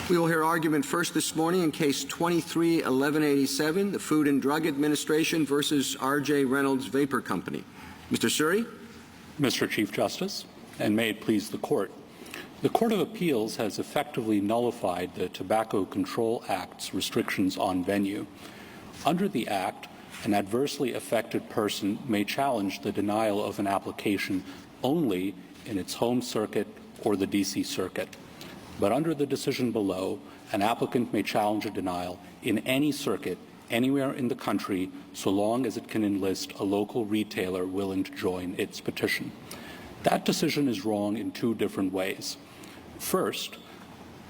We will hear argument first this morning in Case 23-1187, the Food and Drug Administration versus R.J. Reynolds Vapor Company. Mr. Suri? Mr. Chief Justice, and may it please the Court, the Court of Appeals has effectively nullified the Tobacco Control Act's restrictions on venue. Under the Act, an adversely affected person may challenge the denial of an application only in its home circuit or the D.C. Circuit. But under the decision below, an applicant may challenge a denial in any circuit anywhere in the country so long as it can enlist a local retailer willing to join its petition. That decision is wrong in two different ways. First,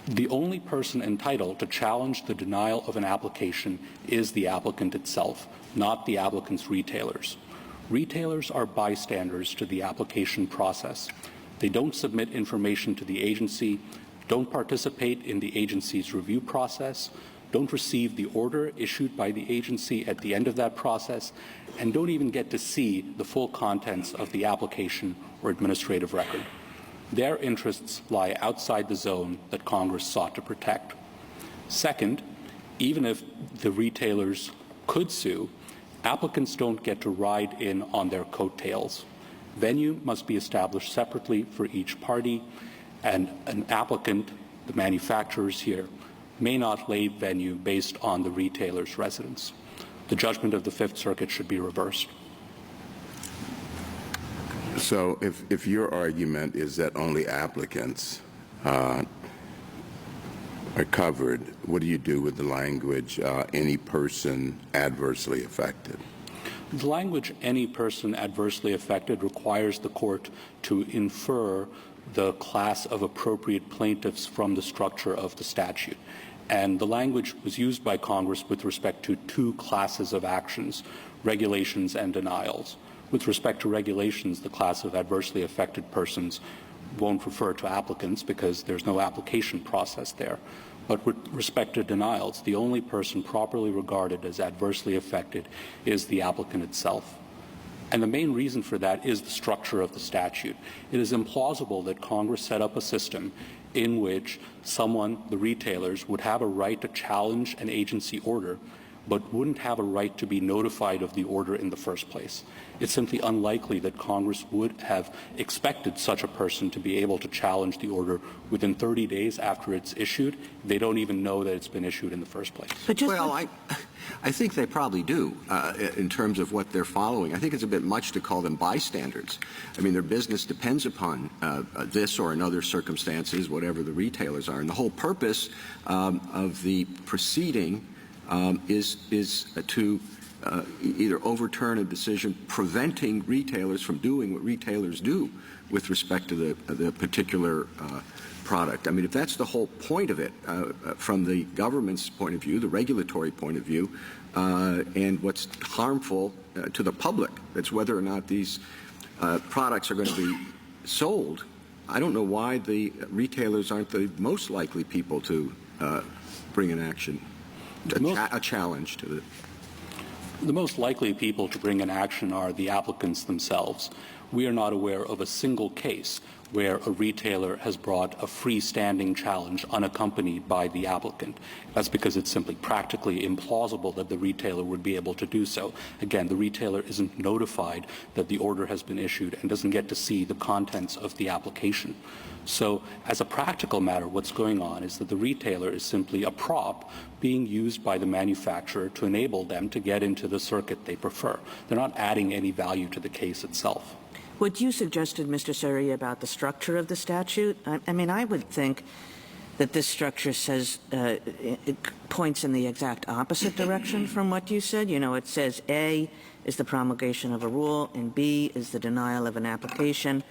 the only person entitled to challenge the denial of an application is the applicant itself, not the applicant's retailers. Retailers are bystanders to the application process. They don't submit information to the agency, don't participate in the agency's review process, don't receive the order issued by the agency at the end of that process, and don't even get to see the full contents of the application or administrative record. Their interests lie outside the zone that Congress sought to protect. Second, even if the retailers could sue, applicants don't get to ride in on their coattails. Venue must be established separately for each party, and an applicant, the manufacturers here, may not lay venue based on the retailer's residence. The judgment of the Fifth Circuit should be reversed. So if your argument is that only applicants are covered, what do you do with the language, any person adversely affected? The language, any person adversely affected, requires the court to infer the class of appropriate plaintiffs from the structure of the statute. And the language was used by Congress with respect to two classes of actions, regulations and denials. With respect to regulations, the class of adversely affected persons won't refer to applicants because there's no application process there. But with respect to denials, the only person properly regarded as adversely affected is the applicant itself. And the main reason for that is the structure of the statute. It is implausible that Congress set up a system in which someone, the retailers, would have a right to challenge an agency order but wouldn't have a right to be notified of the order in the first place. It's simply unlikely that Congress would have expected such a person to be able to challenge the order within 30 days after it's issued. They don't even know that it's been issued in the first place. Well, I think they probably do in terms of what they're following. I think it's a bit much to call them bystanders. I mean, their business depends upon this or in other circumstances, whatever the retailers are. And the whole purpose of the proceeding is to either overturn a decision preventing retailers from doing what retailers do with respect to the particular product. I mean, if that's the whole point of it, from the government's point of view, the regulatory point of view, and what's harmful to the public, that's whether or not these products are going to be sold, I don't know why the retailers aren't the most likely people to bring an action, a challenge to it. The most likely people to bring an action are the applicants themselves. We are not aware of a single case where a retailer has brought a freestanding challenge unaccompanied by the applicant. That's because it's simply practically implausible that the retailer would be able to do so. Again, the retailer isn't notified that the order has been issued and doesn't get to see the contents of the application. So as a practical matter, what's going on is that the retailer is simply a prop being used by the manufacturer to enable them to get into the circuit they prefer. They're not adding any value to the case itself. What you suggested, Mr. Suri, about the structure of the statute, I mean, I would think that this structure says, it points in the exact opposite direction from what you said. You know, it says A is the promulgation of a rule and B is the denial of an application.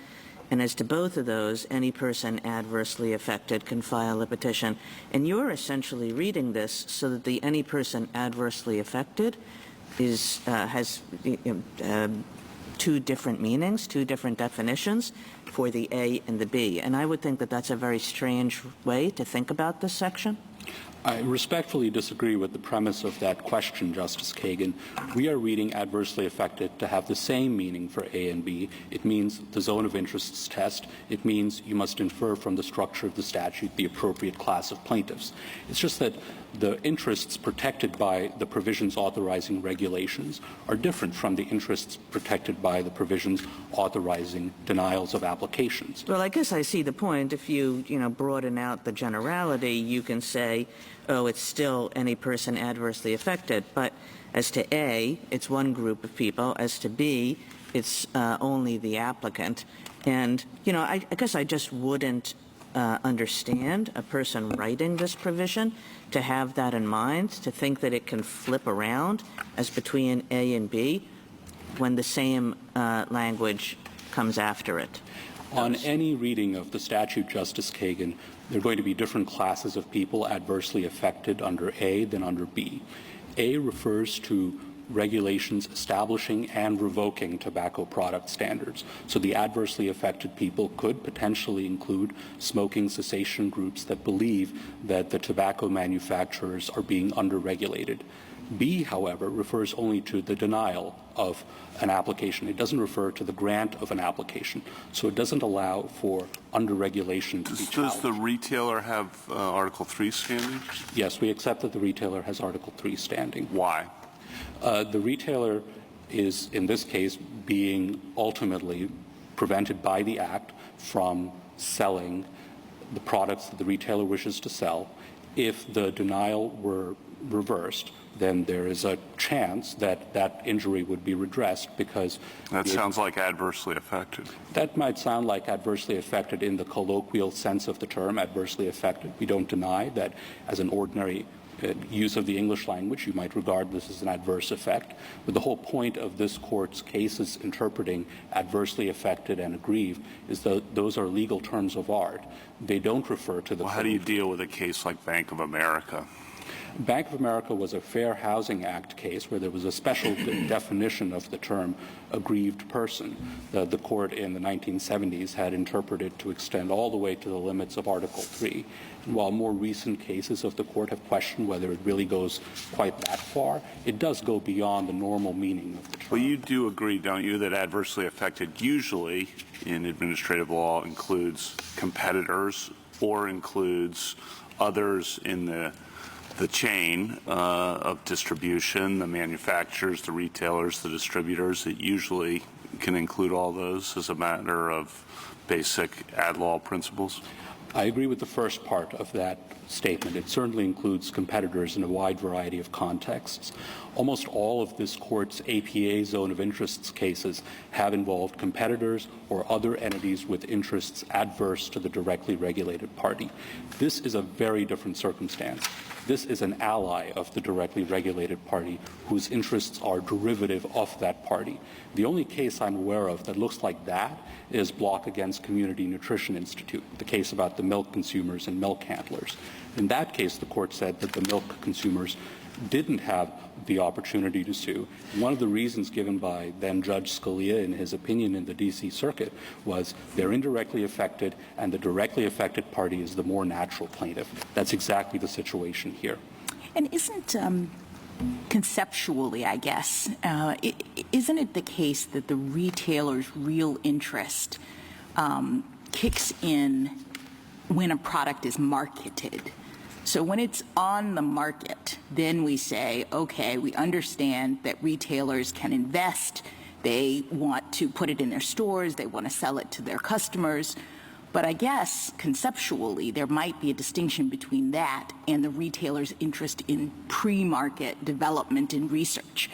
And as to both of those, any person adversely affected can file a petition. And you're essentially reading this so that the any person adversely affected is, has two different meanings, two different definitions for the A and the B. And I would think that that's a very strange way to think about this section. I respectfully disagree with the premise of that question, Justice Kagan. We are reading adversely affected to have the same meaning for A and B. It means the zone of interests test. It means you must infer from the structure of the statute the appropriate class of plaintiffs. It's just that the interests protected by the provisions authorizing regulations are different from the interests protected by the provisions authorizing denials of applications. Well, I guess I see the point. If you broaden out the generality, you can say, oh, it's still any person adversely affected. But as to A, it's one group of people. As to B, it's only the applicant. And, I guess I just wouldn't understand a person writing this provision to have that in mind, to think that it can flip around as between A and B when the same language comes after it. On any reading of the statute, Justice Kagan, there are going to be different classes of people adversely affected under A than under B. A refers to regulations establishing and revoking tobacco product standards. So the adversely affected people could potentially include smoking cessation groups that believe that the tobacco manufacturers are being under-regulated. B, however, refers only to the denial of an application. It doesn't refer to the grant of an application. So it doesn't allow for under-regulation to be challenged. Does the retailer have Article 3 standing? Yes, we accept that the retailer has Article 3 standing. Why? The retailer is, in this case, being ultimately prevented by the Act from selling the products that the retailer wishes to sell. If the denial were reversed, then there is a chance that that injury would be redressed because... That sounds like adversely affected. That might sound like adversely affected in the colloquial sense of the term, adversely affected. We don't deny that as an ordinary use of the English language, you might regard this as an adverse effect. But the whole point of this Court's cases interpreting adversely affected and aggrieved is that those are legal terms of art. They don't refer to the... Well, how do you deal with a case like Bank of America? Bank of America was a Fair Housing Act case where there was a special definition of the term aggrieved person. The Court in the 1970s had interpreted to extend all the way to the limits of Article 3. And while more recent cases of the Court have questioned whether it really goes quite that far, it does go beyond the normal meaning of the term. Well, you do agree, don't you, that adversely affected usually in administrative law includes competitors or includes others in the chain of distribution, the manufacturers, the retailers, the distributors. It usually can include all those as a matter of basic ad law principles? I agree with the first part of that statement. It certainly includes competitors in a wide variety of contexts. Almost all of this Court's APA zone of interests cases have involved competitors or other entities with interests adverse to the directly regulated party. This is a very different circumstance. This is an ally of the directly regulated party whose interests are derivative of that party. The only case I'm aware of that looks like that is Block against Community Nutrition Institute, the case about the milk consumers and milk handlers. In that case, the Court said that the milk consumers didn't have the opportunity to sue. One of the reasons given by then Judge Scalia in his opinion in the D.C. Circuit was they're indirectly affected and the directly affected party is the more natural plaintiff. That's exactly the situation here. And isn't conceptually, I guess, isn't it the case that the retailer's real interest kicks in when a product is marketed? So when it's on the market, then we say, okay, we understand that retailers can invest. They want to put it in their stores. They want to sell it to their customers. But I guess conceptually, there might be a distinction between that and the retailer's interest in pre-market development and research.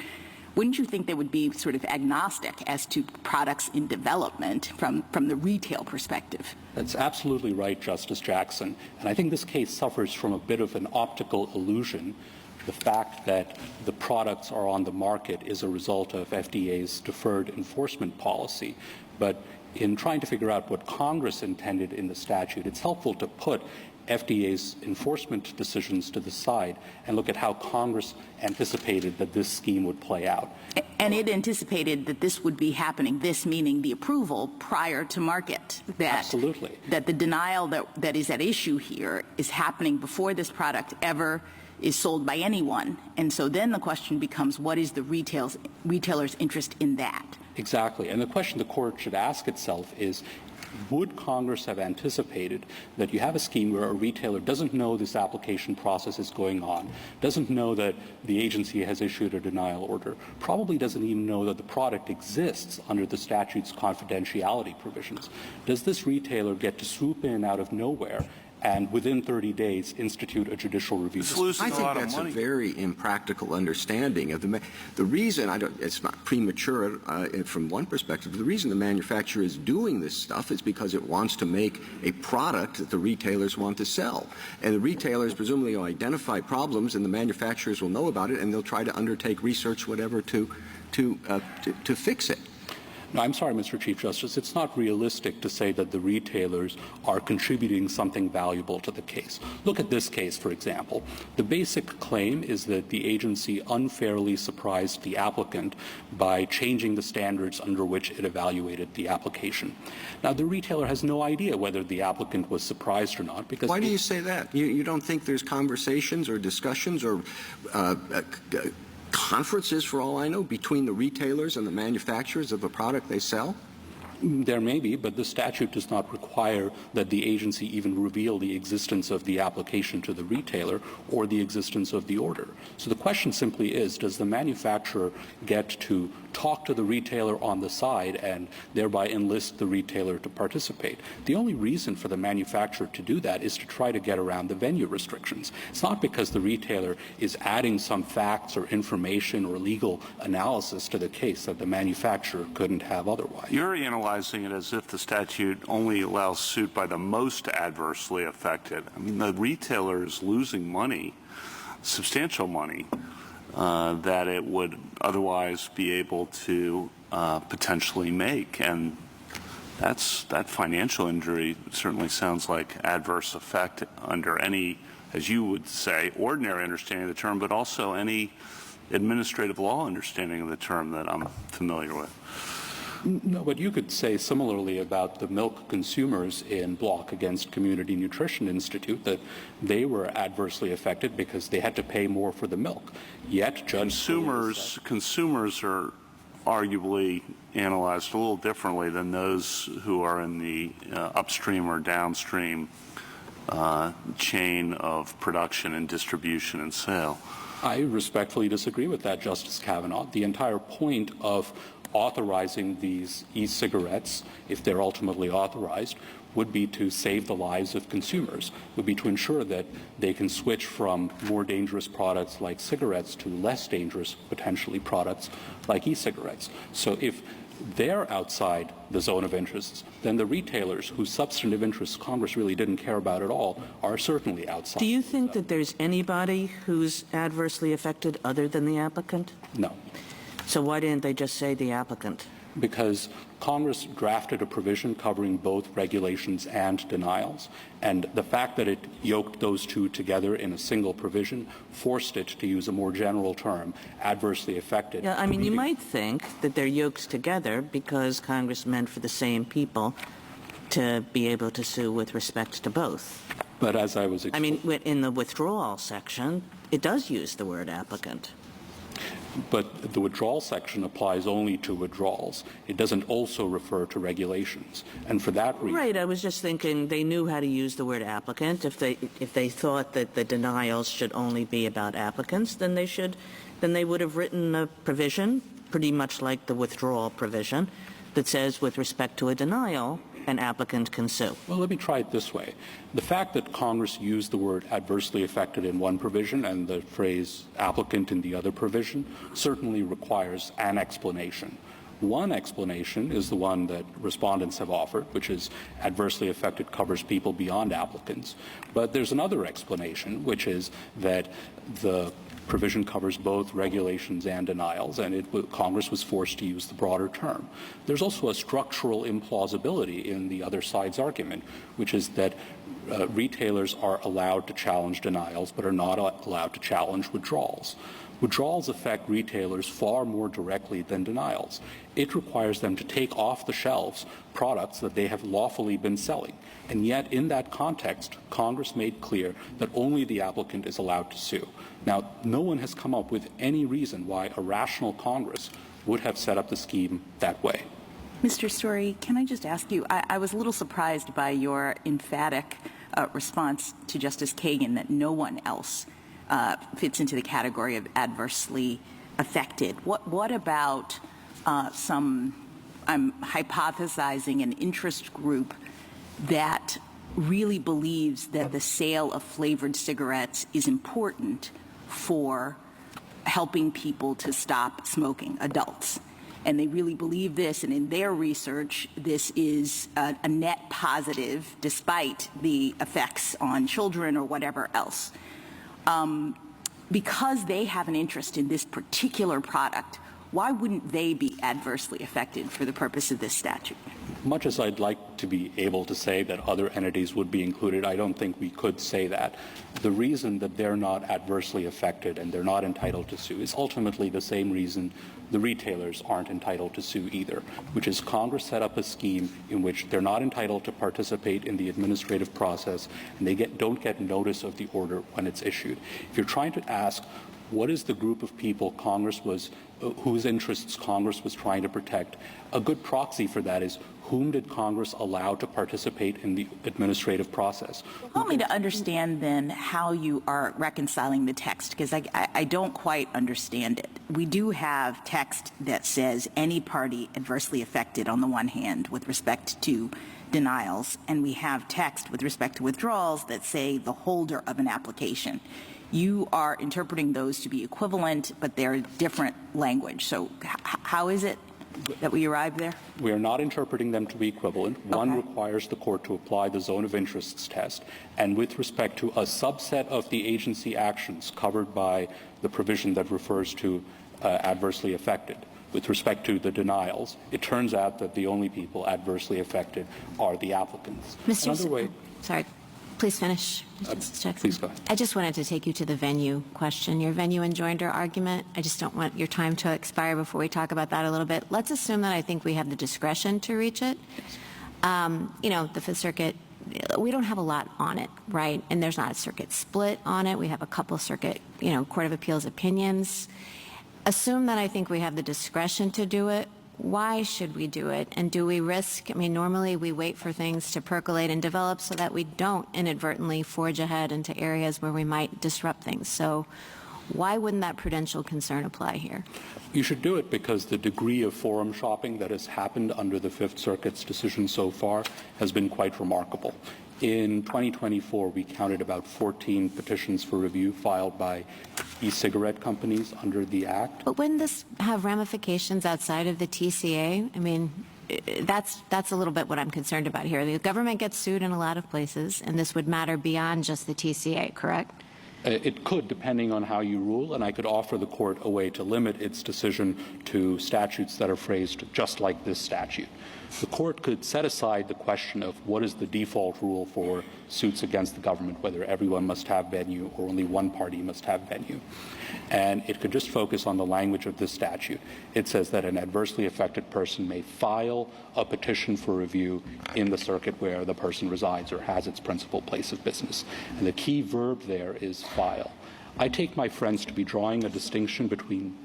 Wouldn't you think they would be sort of agnostic as to products in development from the retail perspective? That's absolutely right, Justice Jackson. And I think this case suffers from a bit of an optical illusion. The fact that the products are on the market is a result of FDA's deferred enforcement policy. But in trying to figure out what Congress intended in the statute, it's helpful to put FDA's enforcement decisions to the side and look at how Congress anticipated that this scheme would play out. And it anticipated that this would be happening, this meaning the approval prior to market. Absolutely. That the denial that is at issue here is happening before this product ever is sold by anyone. And so then the question becomes, what is the retailer's interest in that? Exactly. And the question the court should ask itself is, would Congress have anticipated that you have a scheme where a retailer doesn't know this application process is going on, doesn't know that the agency has issued a denial order, probably doesn't even know that the product exists under the statute's confidentiality provisions? Does this retailer get to swoop in out of nowhere and within 30 days institute a judicial review? I think that's a very impractical understanding of the reason. It's not premature from one perspective. The reason the manufacturer is doing this stuff is because it wants to make a product that the retailers want to sell, and the retailers presumably will identify problems, and the manufacturers will know about it, and they'll try to undertake research, whatever, to fix it. No, I'm sorry, Mr. Chief Justice. It's not realistic to say that the retailers are contributing something valuable to the case. Look at this case, for example. The basic claim is that the agency unfairly surprised the applicant by changing the standards under which it evaluated the application. Now, the retailer has no idea whether the applicant was surprised or not. Because why do you say that? You don't think there's conversations or discussions or conferences, for all I know, between the retailers and the manufacturers of the product they sell? There may be, but the statute does not require that the agency even reveal the existence of the application to the retailer or the existence of the order. So the question simply is, does the manufacturer get to talk to the retailer on the side and thereby enlist the retailer to participate? The only reason for the manufacturer to do that is to try to get around the venue restrictions. It's not because the retailer is adding some facts or information or legal analysis to the case that the manufacturer couldn't have otherwise. You're analyzing it as if the statute only allows suit by the most adversely affected. I mean, the retailer is losing money, substantial money, that it would otherwise be able to potentially make. And that financial injury certainly sounds like adverse effect under any, as you would say, ordinary understanding of the term, but also any administrative law understanding of the term that I'm familiar with. No, but you could say similarly about the milk consumers in Block against Community Nutrition Institute, that they were adversely affected because they had to pay more for the milk. Yet consumers are arguably analyzed a little differently than those who are in the upstream or downstream chain of production and distribution and sale. I respectfully disagree with that, Justice Kavanaugh. The entire point of authorizing these e-cigarettes, if they're ultimately authorized, would be to save the lives of consumers, would be to ensure that they can switch from more dangerous products like cigarettes to less dangerous, potentially, products like e-cigarettes. So if they're outside the zone of interests, then the retailers whose substantive interests Congress really didn't care about at all are certainly outside. Do you think that there's anybody who's adversely affected other than the applicant? No. So why didn't they just say the applicant? Because Congress drafted a provision covering both regulations and denials, and the fact that it yoked those two together in a single provision forced it to use a more general term, adversely affected. Yeah, I mean, you might think that they're yoked together because Congress meant for the same people to be able to sue with respect to both. But as I was I mean, in the withdrawal section, it does use the word applicant. But the withdrawal section applies only to withdrawals. It doesn't also refer to regulations. And for that reason... Right. I was just thinking they knew how to use the word applicant. If they thought that the denials should only be about applicants, then they would have written a provision, pretty much like the withdrawal provision, that says with respect to a denial, an applicant can sue. Well, let me try it this way. The fact that Congress used the word adversely affected in one provision and the phrase applicant in the other provision certainly requires an explanation. One explanation is the one that respondents have offered, which is adversely affected covers people beyond applicants. But there's another explanation, which is that the provision covers both regulations and denials, and Congress was forced to use the broader term. There's also a structural implausibility in the other side's argument, which is that retailers are allowed to challenge denials but are not allowed to challenge withdrawals. Withdrawals affect retailers far more directly than denials. It requires them to take off the shelves products that they have lawfully been selling. And yet, in that context, Congress made clear that only the applicant is allowed to sue. Now, no one has come up with any reason why a rational Congress would have set up the scheme that way. Mr. Story, can I just ask you, I was a little surprised by your emphatic response to Justice Kagan that no one else fits into the category of adversely affected. What about I'm hypothesizing an interest group that really believes that the sale of flavored cigarettes is important for helping people to stop smoking, adults. And they really believe this, and in their research, this is a net positive despite the effects on children or whatever else. Because they have an interest in this particular product, why wouldn't they be adversely affected for the purpose of this statute? Much as I'd like to be able to say that other entities would be included, I don't think we could say that. The reason that they're not adversely affected and they're not entitled to sue is ultimately the same reason the retailers aren't entitled to sue either, which is Congress set up a scheme in which they're not entitled to participate in the administrative process and they don't get notice of the order when it's issued. If you're trying to ask what is the group of people whose interests Congress was trying to protect, a good proxy for that is whom did Congress allow to participate in the administrative process? Help me to understand then how you are reconciling the text, because I don't quite understand it. We do have text that says any party adversely affected on the one hand with respect to denials, and we have text with respect to withdrawals that say the holder of an application. You are interpreting those to be equivalent, but they're different language. So how is it that we arrived there? We are not interpreting them to be equivalent. One requires the court to apply the zone of interests test, and with respect to a subset of the agency actions covered by the provision that refers to adversely affected. With respect to the denials, it turns out that the only people adversely affected are the applicants. Sorry. Please finish. Please go ahead. I just wanted to take you to the venue question, your venue and joinder argument. I just don't want your time to expire before we talk about that a little bit. Let's assume that I think we have the discretion to reach it. The Fifth Circuit, we don't have a lot on it, right? And there's not a circuit split on it. We have a couple circuit, Court of Appeals opinions. Assume that I think we have the discretion to do it. Why should we do it? And do we risk, normally we wait for things to percolate and develop so that we don't inadvertently forge ahead into areas where we might disrupt things. So why wouldn't that prudential concern apply here? You should do it because the degree of forum shopping that has happened under the Fifth Circuit's decision so far has been quite remarkable. In 2024, we counted about 14 petitions for review filed by e-cigarette companies under the Act. But wouldn't this have ramifications outside of the TCA? That's a little bit what I'm concerned about here. The government gets sued in a lot of places, and this would matter beyond just the TCA, correct? It could, depending on how you rule, and I could offer the court a way to limit its decision to statutes that are phrased just like this statute. The court could set aside the question of what is the default rule for suits against the government, whether everyone must have venue or only one party must have venue. And it could just focus on the language of this statute. It says that an adversely affected person may file a petition for review in the circuit where the person resides or has its principal place of business. And the key verb there is file. I take my friends to be drawing a distinction between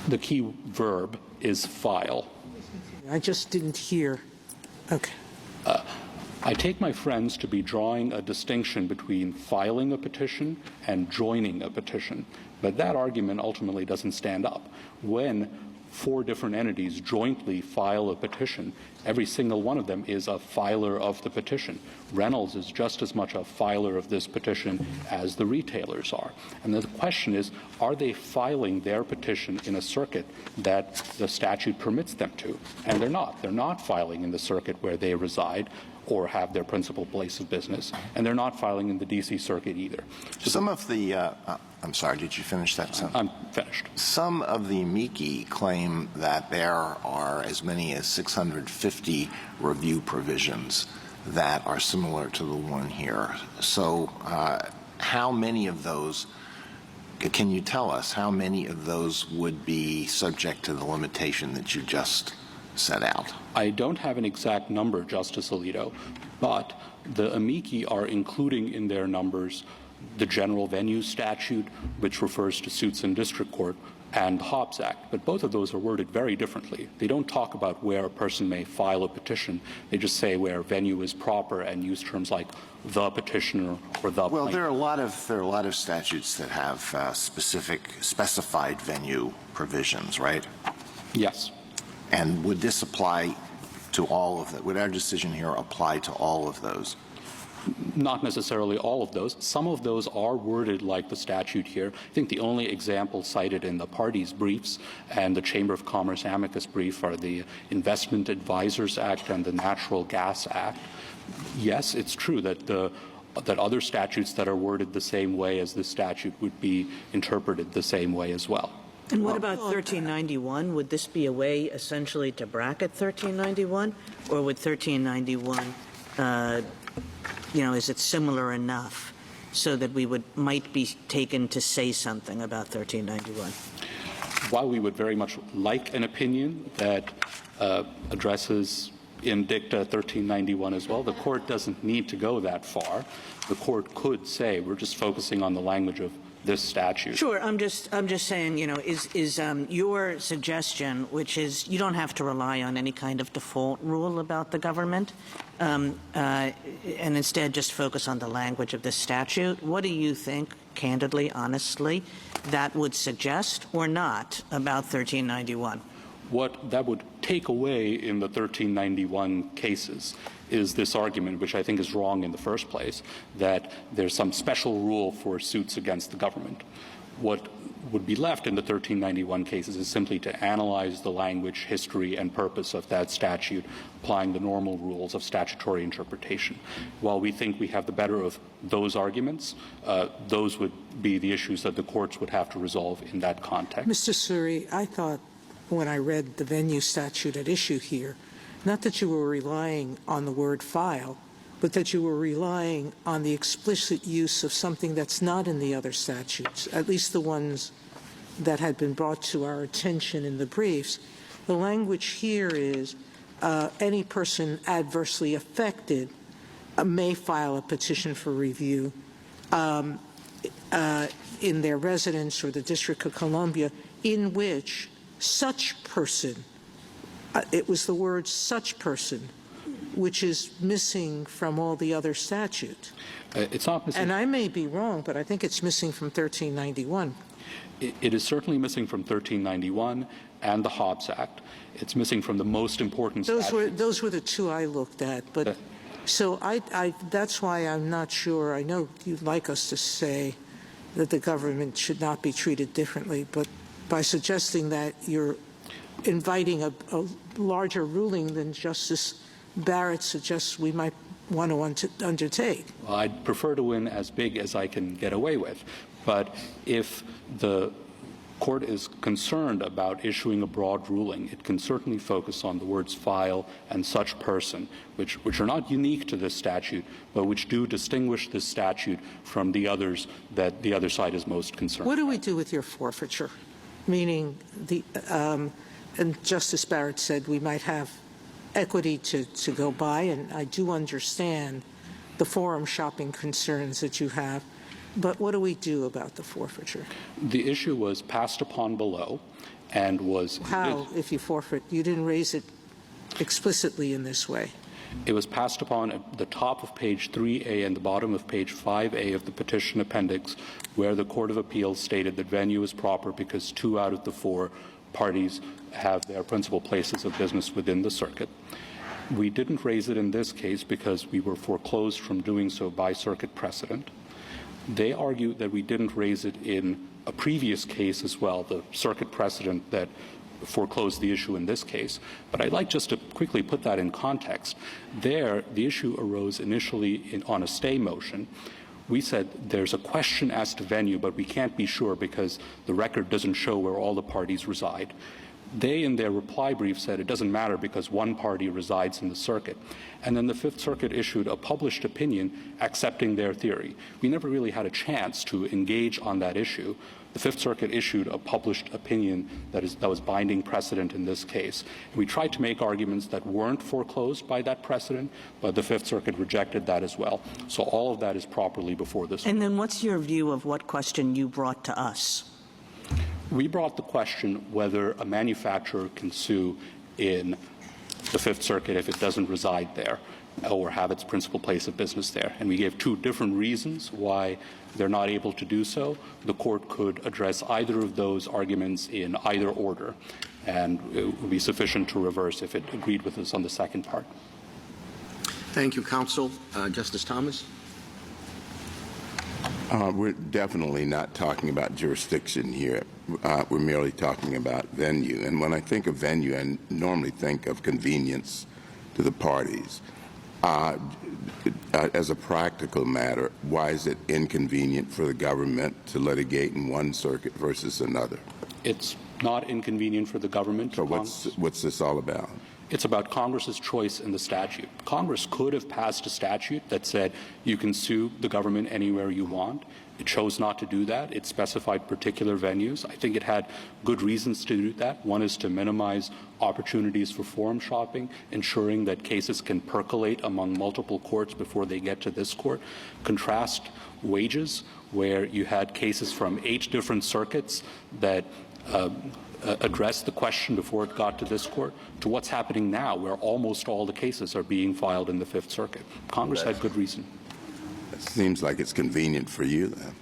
the key verb is file. I just didn't hear. Okay. I take my friends to be drawing a distinction between filing a petition and joining a petition. But that argument ultimately doesn't stand up. When 4 different entities jointly file a petition, every single one of them is a filer of the petition. Reynolds is just as much a filer of this petition as the retailers are. And the question is, are they filing their petition in a circuit that the statute permits them to? And they're not. They're not filing in the circuit where they reside. or have their principal place of business. And they're not filing in the D.C. Circuit either. So some of the I'm sorry, did you finish that sentence? I'm finished. Some of the amici claim that there are as many as 650 review provisions that are similar to the one here. So how many of those, can you tell us how many of those would be subject to the limitation that you just set out? I don't have an exact number, Justice Alito, but the amici are including in their numbers the general venue statute, which refers to suits in district court, and the Hobbs Act. But both of those are worded very differently. They don't talk about where a person may file a petition. They just say where venue is proper and use terms like the petitioner or the Well, plaintiff. there are a lot of statutes that have specified venue provisions, right? Yes. And would this apply to all of that? Would our decision here apply to all of those? Not necessarily all of those. Some of those are worded like the statute here. I think the only example cited in the parties' briefs and the Chamber of Commerce amicus brief are the Investment Advisors Act and the Natural Gas Act. Yes, it's true that that other statutes that are worded the same way as this statute would be interpreted the same way as well. And what about 1391? Would this be a way essentially to bracket 1391? Or would 1391, is it similar enough so that we might be taken to say something about 1391? While we would very much like an opinion that addresses in dicta 1391 as well, the court doesn't need to go that far. The court could say we're just focusing on the language of this statute. Sure. I'm just saying, is your suggestion, which is you don't have to rely on any kind of default rule about the government, and instead just focus on the language of this statute. What do you think, candidly, honestly, that would suggest or not about 1391? What that would take away in the 1391 cases is this argument, which I think is wrong in the first place, that there's some special rule for suits against the government. What would be left in the 1391 cases is simply to analyze the language, history, and purpose of that statute, applying the normal rules of statutory interpretation. While we think we have the better of those arguments, those would be the issues that the courts would have to resolve in that context. Mr. Suri, I thought when I read the venue statute at issue here, not that you were relying on the word file, but that you were relying on the explicit use of something that's not in the other statutes, at least the ones that had been brought to our attention in the briefs. The language here is any person adversely affected may file a petition for review in their residence or the District of Columbia, in which such person, it was the word such person, which is missing from all the other statutes. It's not missing. And I may be wrong, but I think it's missing from 1391. It is certainly missing from 1391 and the Hobbs Act. It's missing from the most important statutes. Those were the two I looked at. But so that's why I'm not sure. I know you'd like us to say that the government should not be treated differently, but by suggesting that you're inviting a larger ruling than Justice Barrett suggests we might want to undertake. Well, I'd prefer to win as big as I can get away with. But if the court is concerned about issuing a broad ruling, it can certainly focus on the words file and such person, which are not unique to this statute, but which do distinguish this statute from the others that the other side is most concerned What do we do with your forfeiture? Meaning, and Justice Barrett said we might have equity to go by, and I do understand the forum shopping concerns that you have, but what do we do about the forfeiture? The issue was passed upon below and was... How, if you forfeit? You didn't raise it explicitly in this way. It was passed upon at the top of page 3A and the bottom of page 5A of the petition appendix, where the Court of Appeals stated that venue is proper because 2 out of the 4 parties have their principal places of business within the circuit. We didn't raise it in this case because we were foreclosed from doing so by circuit precedent. They argue that we didn't raise it in a previous case as well, the circuit precedent that foreclosed the issue in this case. But I'd like just to quickly put that in context. There, the issue arose initially on a stay motion. We said there's a question as to venue, but we can't be sure because the record doesn't show where all the parties reside. They, in their reply brief, said it doesn't matter because one party resides in the circuit. And then the Fifth Circuit issued a published opinion accepting their theory. We never really had a chance to engage on that issue. The Fifth Circuit issued a published opinion that was binding precedent in this case. And we tried to make arguments that weren't foreclosed by that precedent, but the Fifth Circuit rejected that as well. So all of that is properly before this. And then what's your view of what question you brought to us? We brought the question whether a manufacturer can sue in the Fifth Circuit if it doesn't reside there or have its principal place of business there. And we gave two different reasons why they're not able to do so. The court could address either of those arguments in either order, and it would be sufficient to reverse if it agreed with us on the second part. Thank you, counsel. Justice Thomas? We're definitely not talking about jurisdiction here. We're merely talking about venue. And when I think of venue, I normally think of convenience to the parties. As a practical matter, why is it inconvenient for the government to litigate in one circuit versus another? It's not inconvenient for the government. So what's this all about? It's about Congress's choice in the statute. Congress could have passed a statute that said you can sue the government anywhere you want. It chose not to do that. It specified particular venues. I think it had good reasons to do that. One is to minimize opportunities for forum shopping, ensuring that cases can percolate among multiple courts before they get to this court. Contrast wages, where you had cases from 8 different circuits that address the question before it got to this court, to what's happening now, where almost all the cases are being filed in the Fifth Circuit. Congress had good reason. It seems like it's convenient for you, then.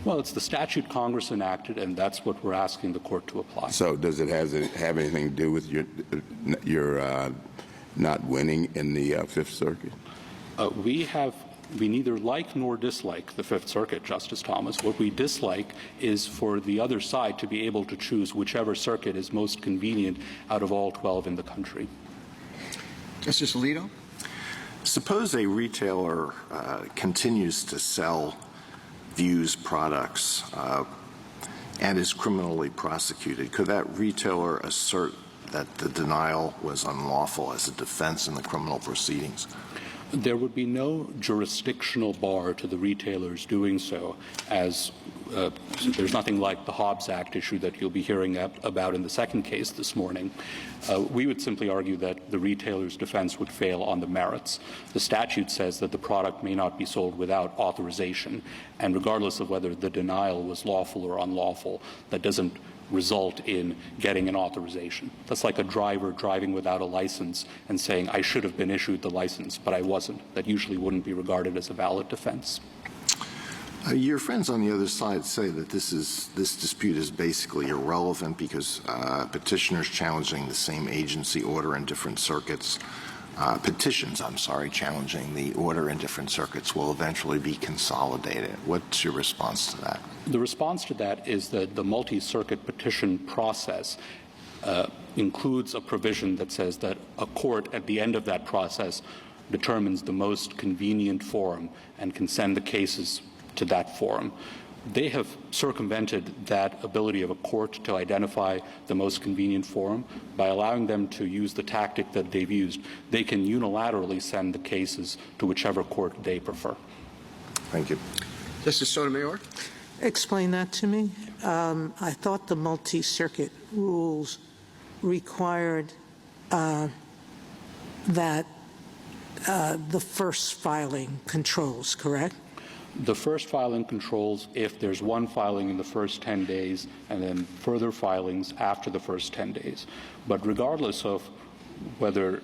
Well, it's the statute Congress enacted, and that's what we're asking the court to apply. So does it have anything to do with your not winning in the Fifth Circuit? We neither like nor dislike the Fifth Circuit, Justice Thomas. What we dislike is for the other side to be able to choose whichever circuit is most convenient out of all 12 in the country. Justice Alito? Suppose a retailer continues to sell Views products and is criminally prosecuted. Could that retailer assert that the denial was unlawful as a defense in the criminal proceedings? There would be no jurisdictional bar to the retailers doing so, as there's nothing like the Hobbs Act issue that you'll be hearing about in the second case this morning. We would simply argue that the retailer's defense would fail on the merits. The statute says that the product may not be sold without authorization, and regardless of whether the denial was lawful or unlawful, that doesn't result in getting an authorization. That's like a driver driving without a license and saying, I should have been issued the license, but I wasn't. That usually wouldn't be regarded as a valid defense. Your friends on the other side say that this dispute is basically irrelevant because petitioners challenging the same agency order in different circuits, petitions challenging the order in different circuits will eventually be consolidated. What's your response to that? The response to that is that the multi-circuit petition process includes a provision that says that a court at the end of that process determines the most convenient forum and can send the cases to that forum. They have circumvented that ability of a court to identify the most convenient forum by allowing them to use the tactic that they've used. They can unilaterally send the cases to whichever court they prefer. Thank you. Justice Sotomayor? Explain that to me. I thought the multi-circuit rules required that the first filing controls, correct? The first filing controls if there's one filing in the first 10 days and then further filings after the first 10 days. But regardless of whether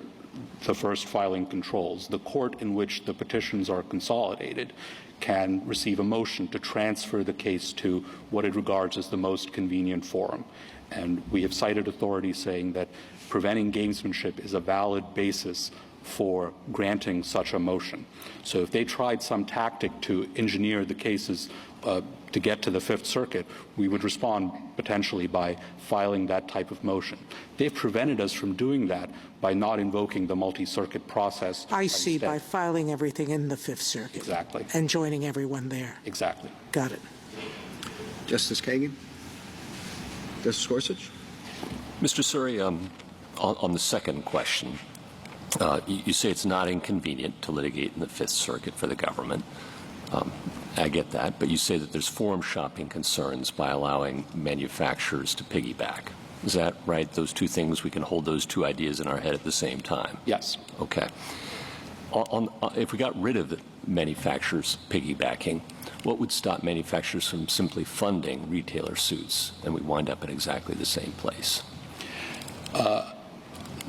the first filing controls, the court in which the petitions are consolidated can receive a motion to transfer the case to what it regards as the most convenient forum. And we have cited authorities saying that preventing gamesmanship is a valid basis for granting such a motion. So if they tried some tactic to engineer the cases to get to the Fifth Circuit, we would respond potentially by filing that type of motion. They've prevented us from doing that by not invoking the multi-circuit process. I see, by filing everything in the Fifth Circuit. Exactly. And joining everyone there. Exactly. Got it. Justice Kagan? Justice Gorsuch? Mr. Suri, on the second question, you say it's not inconvenient to litigate in the Fifth Circuit for the government. I get that, but you say that there's forum shopping concerns by allowing manufacturers to piggyback. Is that right? Those two things, we can hold those two ideas in our head at the same time? Yes. Okay. If we got rid of the manufacturers piggybacking, what would stop manufacturers from simply funding retailer suits, and we wind up in exactly the same place?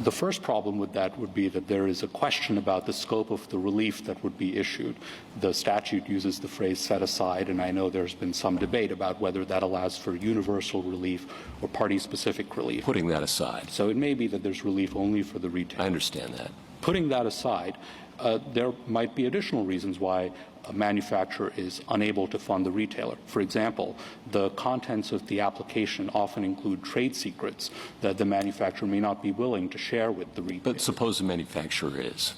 The first problem with that would be that there is a question about the scope of the relief that would be issued. The statute uses the phrase set aside, and I know there's been some debate about whether that allows for universal relief or party-specific relief. Putting that aside. So it may be that there's relief only for the retailer. I understand that. Putting that aside, there might be additional reasons why a manufacturer is unable to fund the retailer. For example, the contents of the application often include trade secrets that the manufacturer may not be willing to share with the retailer. But suppose the manufacturer is.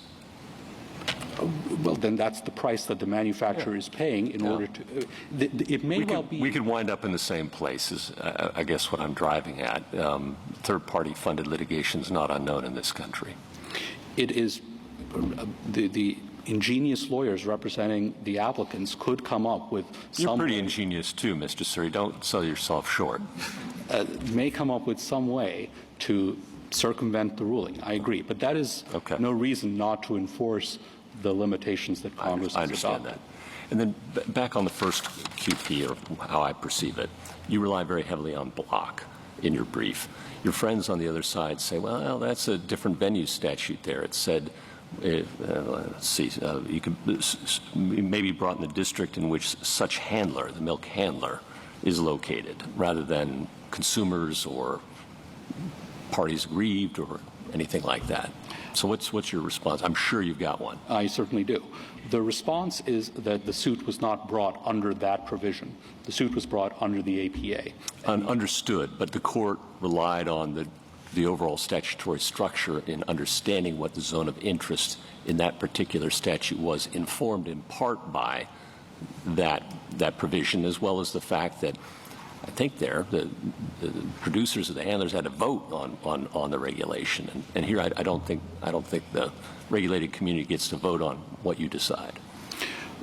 Well, then that's the price that the manufacturer is paying in order to. It may well be. We could wind up in the same place, is I guess what I'm driving at. Third-party funded litigation is not unknown in this country. It is the ingenious lawyers representing the applicants could come up with some. You're pretty ingenious too, Mr. Suri. Don't sell yourself short. May come up with some way to circumvent the ruling. I agree, but that is no reason not to enforce the limitations that Congress has adopted. I understand that. And then back on the first QP, or how I perceive it, you rely very heavily on block in your brief. Your friends on the other side say, well, that's a different venue statute there. It said, let's see, you could maybe brought in the district in which such handler, the milk handler, is located, rather than consumers or parties aggrieved or anything like that. So what's your response? I'm sure you've got one. I certainly do. The response is that the suit was not brought under that provision. The suit was brought under the APA. Understood, but the court relied on the overall statutory structure in understanding what the zone of interest in that particular statute was, informed in part by that provision, as well as the fact that I think the producers or the handlers had to vote on the regulation, and here I don't think the regulated community gets to vote on what you decide.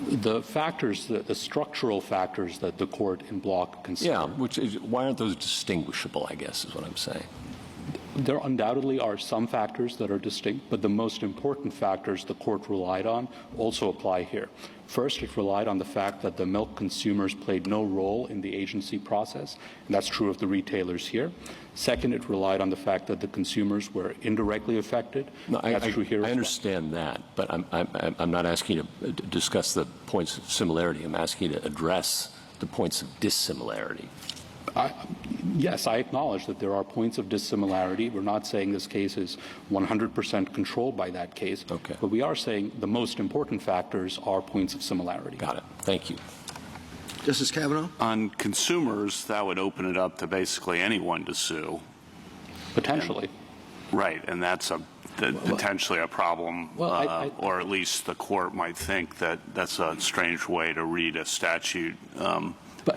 The factors, the structural factors that the court in block considered. Yeah, why aren't those distinguishable, I guess, is what I'm saying. There undoubtedly are some factors that are distinct, but the most important factors the court relied on also apply here. First, it relied on the fact that the milk consumers played no role in the agency process, and that's true of the retailers here. Second, it relied on the fact that the consumers were indirectly affected. No, that's true here. I understand that, but I'm not asking you to discuss the points of similarity. I'm asking you to address the points of dissimilarity. Yes, I acknowledge that there are points of dissimilarity. We're not saying this case is 100% controlled by that case. Okay. But we are saying the most important factors are points of similarity. Got it. Thank you. Justice Kavanaugh? On consumers, that would open it up to basically anyone to sue. Potentially. Right, and that's potentially a problem, or at least the court might think that that's a strange way to read a statute.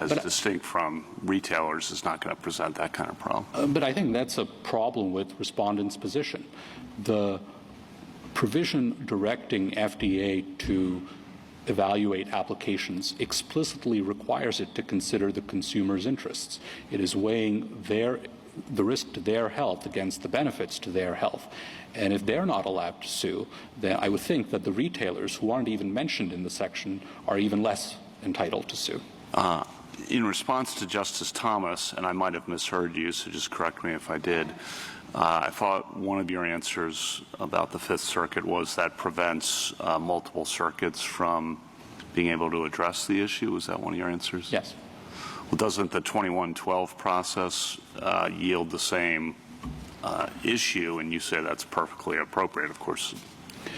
As distinct from retailers is not going to present that kind of problem. But I think that's a problem with Respondent's position. The provision directing FDA to evaluate applications explicitly requires it to consider the consumer's interests. It is weighing the risk to their health against the benefits to their health. And if they're not allowed to sue, then I would think that the retailers, who aren't even mentioned in the section, are even less entitled to sue. In response to Justice Thomas, and I might have misheard you, so just correct me if I did, I thought one of your answers about the Fifth Circuit was that prevents multiple circuits from being able to address the issue. Was that one of your answers? Yes. Well, doesn't the 2112 process yield the same issue? And you say that's perfectly appropriate, of course.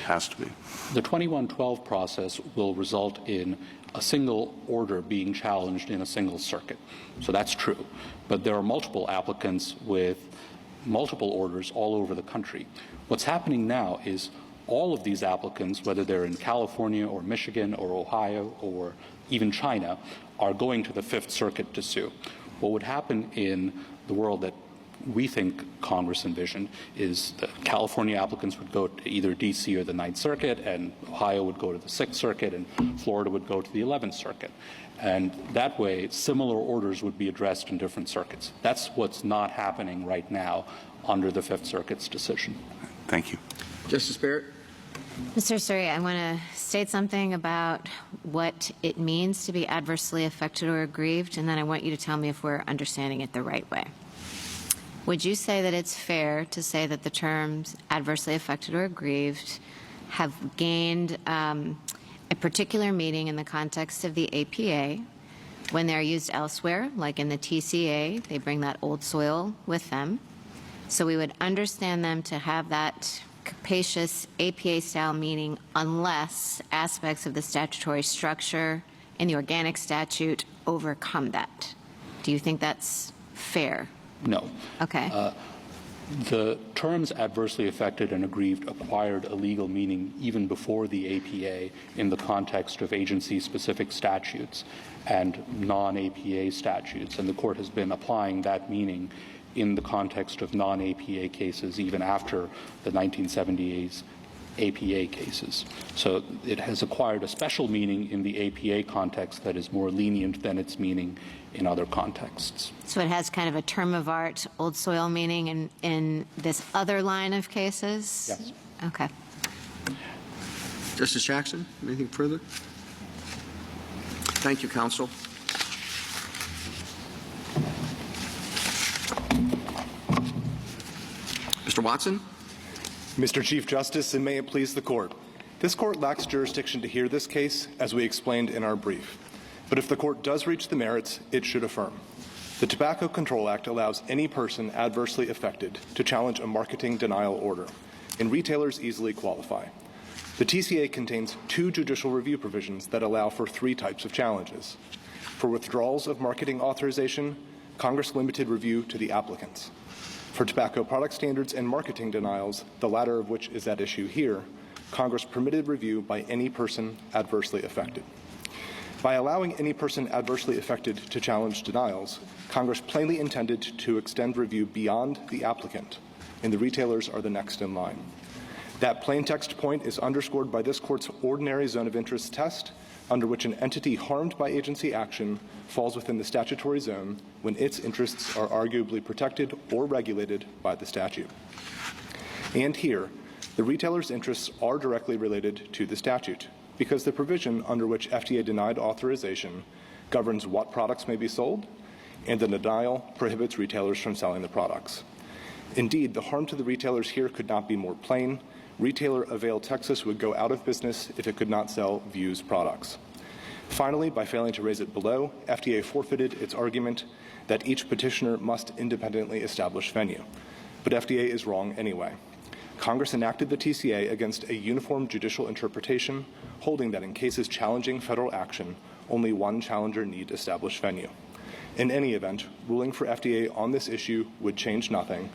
Has to be. The 2112 process will result in a single order being challenged in a single circuit. So that's true. But there are multiple applicants with multiple orders all over the country. What's happening now is all of these applicants, whether they're in California or Michigan or Ohio or even China, are going to the Fifth Circuit to sue. What would happen in the world that we think Congress envisioned is that California applicants would go to either D.C. or the Ninth Circuit, and Ohio would go to the Sixth Circuit, and Florida would go to the 11th Circuit. And that way, similar orders would be addressed in different circuits. That's what's not happening right now under the Fifth Circuit's decision. Thank you. Justice Barrett? Mr. Suri, I want to state something about what it means to be adversely affected or aggrieved, and then I want you to tell me if we're understanding it the right way. Would you say that it's fair to say that the terms adversely affected or aggrieved have gained a particular meaning in the context of the APA when they're used elsewhere, like in the TCA, they bring that old soil with them? So we would understand them to have that capacious APA-style meaning unless aspects of the statutory structure in the organic statute overcome that. Do you think that's fair? No. Okay. The terms adversely affected and aggrieved acquired a legal meaning even before the APA in the context of agency-specific statutes and non-APA statutes, and the Court has been applying that meaning in the context of non-APA cases even after the 1970s APA cases. So it has acquired a special meaning in the APA context that is more lenient than its meaning in other contexts. So it has kind of a term of art, old soil meaning in this other line of cases? Yes. Okay. Justice Jackson, anything further? Thank you, counsel. Mr. Watson? Mr. Chief Justice, and may it please the Court. This Court lacks jurisdiction to hear this case, as we explained in our brief. But if the Court does reach the merits, it should affirm. The Tobacco Control Act allows any person adversely affected to challenge a marketing denial order, and retailers easily qualify. The TCA contains 2 judicial review provisions that allow for 3 types of challenges. For withdrawals of marketing authorization, Congress limited review to the applicants. For tobacco product standards and marketing denials, the latter of which is at issue here, Congress permitted review by any person adversely affected. By allowing any person adversely affected to challenge denials, Congress plainly intended to extend review beyond the applicant, and the retailers are the next in line. That plain text point is underscored by this Court's ordinary zone of interest test, under which an entity harmed by agency action falls within the statutory zone when its interests are arguably protected or regulated by the statute. And here, the retailer's interests are directly related to the statute, because the provision under which FDA denied authorization governs what products may be sold, and the denial prohibits retailers from selling the products. Indeed, the harm to the retailers here could not be more plain. Retailer Avail Texas would go out of business if it could not sell Vue's products. Finally, by failing to raise it below, FDA forfeited its argument that each petitioner must independently establish venue. But FDA is wrong anyway. Congress enacted the TCA against a uniform judicial interpretation, holding that in cases challenging federal action, only one challenger need establish venue. In any event, ruling for FDA on this issue would change nothing.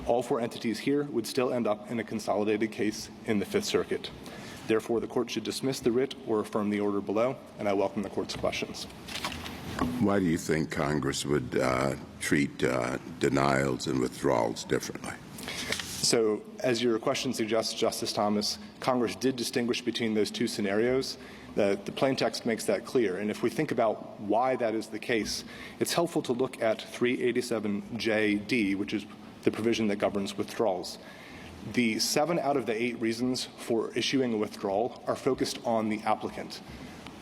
All 4 entities here would still end up in a consolidated case in the Fifth Circuit. Therefore, the Court should dismiss the writ or affirm the order below, and I welcome the Court's questions. Why do you think Congress would treat denials and withdrawals differently? So, as your question suggests, Justice Thomas, Congress did distinguish between those 2 scenarios. The plain text makes that clear. And if we think about why that is the case, it's helpful to look at 387JD, which is the provision that governs withdrawals. The 7 out of the 8 reasons for issuing a withdrawal are focused on the applicant.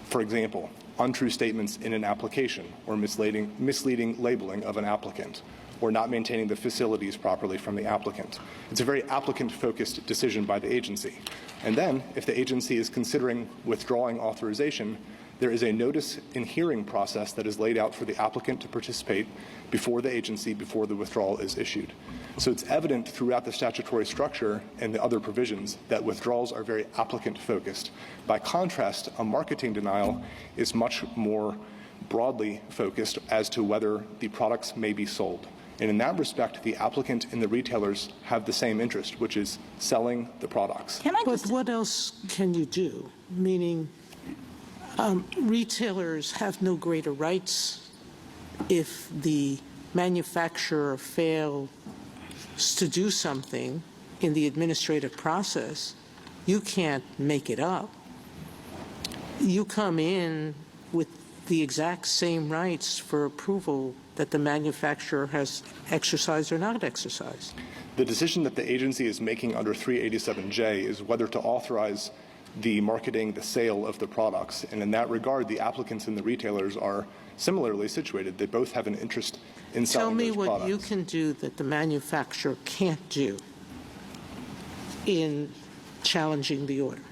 For example, untrue statements in an application or misleading labeling of an applicant, or not maintaining the facilities properly from the applicant. It's a very applicant-focused decision by the agency. And then, if the agency is considering withdrawing authorization, there is a notice and hearing process that is laid out for the applicant to participate before the agency, before the withdrawal is issued. So it's evident throughout the statutory structure and the other provisions that withdrawals are very applicant-focused. By contrast, a marketing denial is much more broadly focused as to whether the products may be sold. And in that respect, the applicant and the retailers have the same interest, which is selling the products. But what else can you do? Meaning, retailers have no greater rights if the manufacturer fails to do something in the administrative process. You can't make it up. You come in with the exact same rights for approval that the manufacturer has exercised or not exercised. The decision that the agency is making under 387J is whether to authorize the marketing, the sale of the products. And in that regard, the applicants and the retailers are similarly situated. They both have an interest in selling those products. Tell me what you can do that the manufacturer can't do in challenging the order.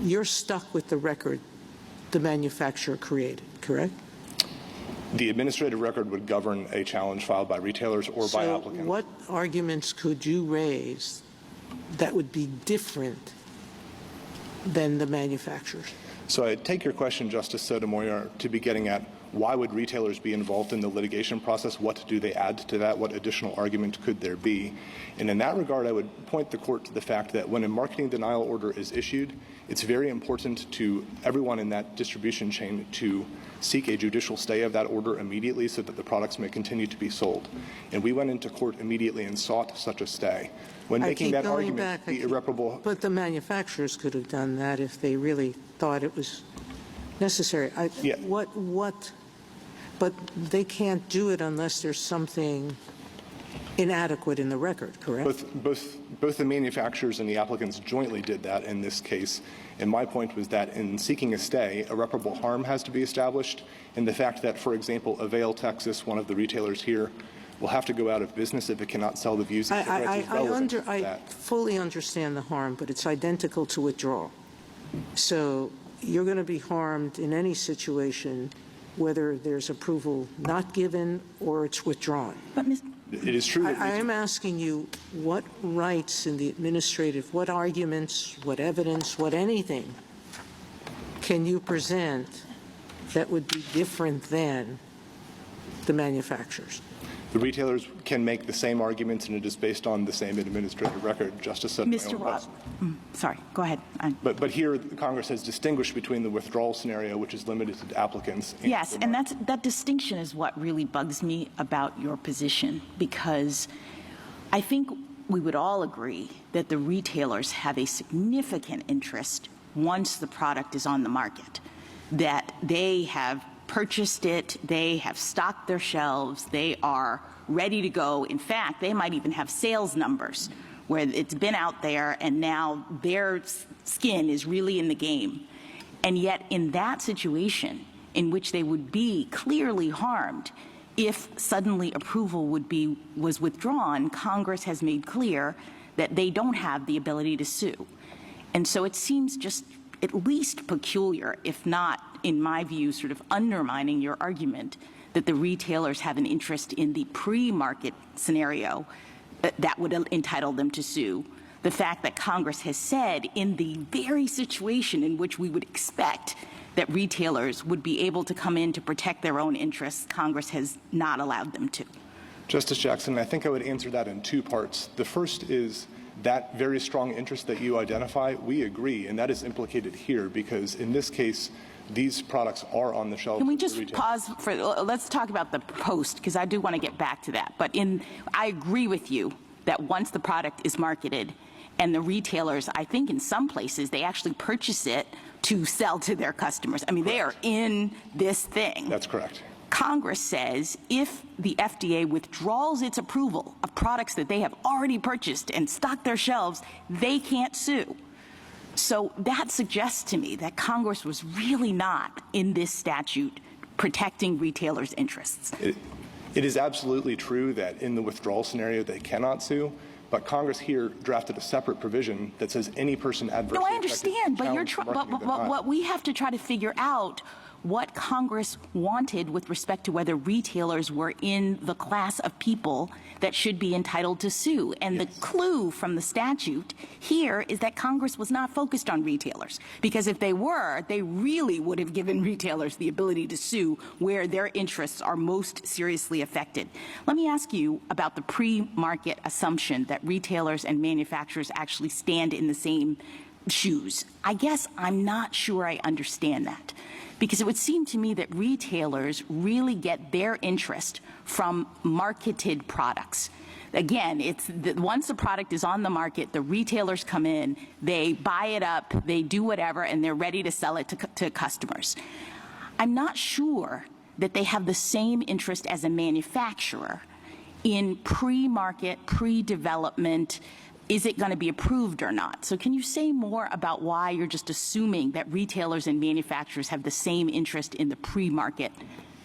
You're stuck with the record the manufacturer created, correct? The administrative record would govern a challenge filed by retailers or by applicants. So what arguments could you raise that would be different than the manufacturers? So I take your question, Justice Sotomayor, to be getting at why would retailers be involved in the litigation process? What do they add to that? What additional argument could there be? And in that regard, I would point the court to the fact that when a marketing denial order is issued, it's very important to everyone in that distribution chain to seek a judicial stay of that order immediately so that the products may continue to be sold. And we went into court immediately and sought such a stay. When making that argument, the irreparable... But the manufacturers could have done that if they really thought it was necessary. But they can't do it unless there's something inadequate in the record, correct? Both the manufacturers and the applicants jointly did that in this case. And my point was that in seeking a stay, irreparable harm has to be established. And the fact that, for example, Avail, Texas, one of the retailers here, will have to go out of business if it cannot sell the views. I fully understand the harm, but it's identical to withdrawal. So you're going to be harmed in any situation, whether there's approval not given or it's withdrawn. But it is true. I am asking you what rights in the administrative, what arguments, what evidence, what anything can you present that would be different than the manufacturers? The retailers can make the same arguments, and it is based on the same administrative record, Justice Sotomayor. Mr. Ross, sorry, go ahead. But here, Congress has distinguished between the withdrawal scenario, which is limited to applicants. Yes, and that distinction is what really bugs me about your position, because I think we would all agree that the retailers have a significant interest once the product is on the market, that they have purchased it, they have stocked their shelves, they are ready to go. In fact, they might even have sales numbers where it's been out there and now their skin is really in the game. And yet in that situation in which they would be clearly harmed if suddenly approval was withdrawn, Congress has made clear that they don't have the ability to sue. And so it seems just at least peculiar, if not, in my view, sort of undermining your argument that the retailers have an interest in the pre-market scenario that would entitle them to sue. The fact that Congress has said in the very situation in which we would expect that retailers would be able to come in to protect their own interests, Congress has not allowed them to. Justice Jackson, I think I would answer that in two parts. The first is that very strong interest that you identify, we agree, and that is implicated here because in this case, these products are on the shelves. Can we just pause for, let's talk about the post, because I do want to get back to that. But I agree with you that once the product is marketed and the retailers, I think in some places, they actually purchase it to sell to their customers. I mean, correct. They are in this thing. That's correct. Congress says if the FDA withdraws its approval of products that they have already purchased and stocked their shelves, they can't sue. So that suggests to me that Congress was really not in this statute protecting retailers' interests. It is absolutely true that in the withdrawal scenario they cannot sue, but Congress here drafted a separate provision that says any person adversely affected. No, I understand, but what we have to try to figure out what Congress wanted with respect to whether retailers were in the class of people that should be entitled to sue. And the clue from the statute here is that Congress was not focused on retailers, because if they were, they really would have given retailers the ability to sue where their interests are most seriously affected. Let me ask you about the pre-market assumption that retailers and manufacturers actually stand in the same shoes. I guess I'm not sure I understand that, because it would seem to me that retailers really get their interest from marketed products. Again, it's once the product is on the market, the retailers come in, they buy it up, they do whatever, and they're ready to sell it to customers. I'm not sure that they have the same interest as a manufacturer in pre-market, pre-development. Is it going to be approved or not? So can you say more about why you're just assuming that retailers and manufacturers have the same interest in the pre-market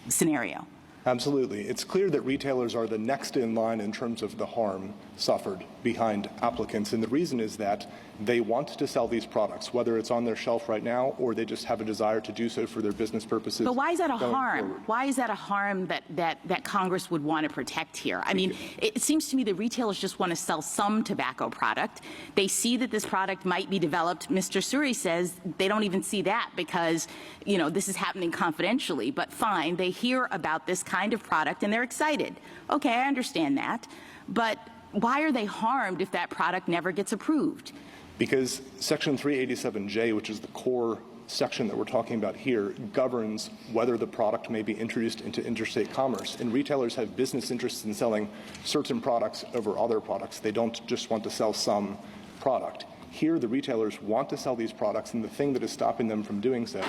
scenario? Absolutely. It's clear that retailers are the next in line in terms of the harm suffered behind applicants. And the reason is that they want to sell these products, whether it's on their shelf right now or they just have a desire to do so for their business purposes. But why is that a harm? Forward. Why is that a harm that Congress would want to protect here? I mean, it seems to me that retailers just want to sell some tobacco product. They see that this product might be developed. Mr. Suri says they don't even see that because, you know, this is happening confidentially. But fine, they hear about this kind of product and they're excited. Okay, I understand that. But why are they harmed if that product never gets approved? Because Section 387J, which is the core section that we're talking about here, governs whether the product may be introduced into interstate commerce. And retailers have business interests in selling certain products over other products. They don't just want to sell some product. Here, the retailers want to sell these products, and the thing that is stopping them from doing so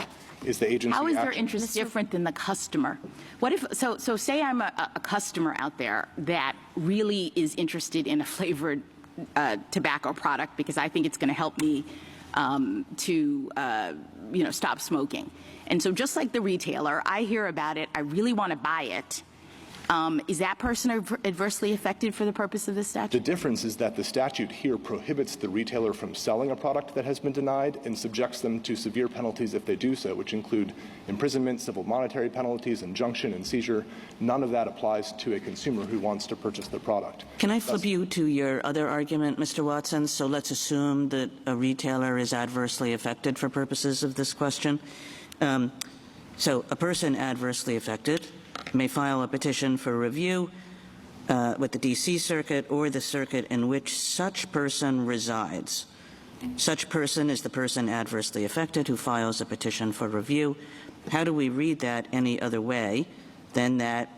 is the agency How is their action. interest different than the customer? What if, so say I'm a customer out there that really is interested in a flavored tobacco product because I think it's going to help me to stop smoking. And so just like the retailer, I hear about it, I really want to buy it. Is that person adversely affected for the purpose of this statute? The difference is that the statute here prohibits the retailer from selling a product that has been denied and subjects them to severe penalties if they do so, which include imprisonment, civil monetary penalties, injunction, and seizure. None of that applies to a consumer who wants to purchase the product. Can I flip you to your other argument, Mr. Watson? So let's assume that a retailer is adversely affected for purposes of this question. So a person adversely affected may file a petition for review with the D.C. Circuit or the circuit in which such person resides. Such person is the person adversely affected who files a petition for review. How do we read that any other way than that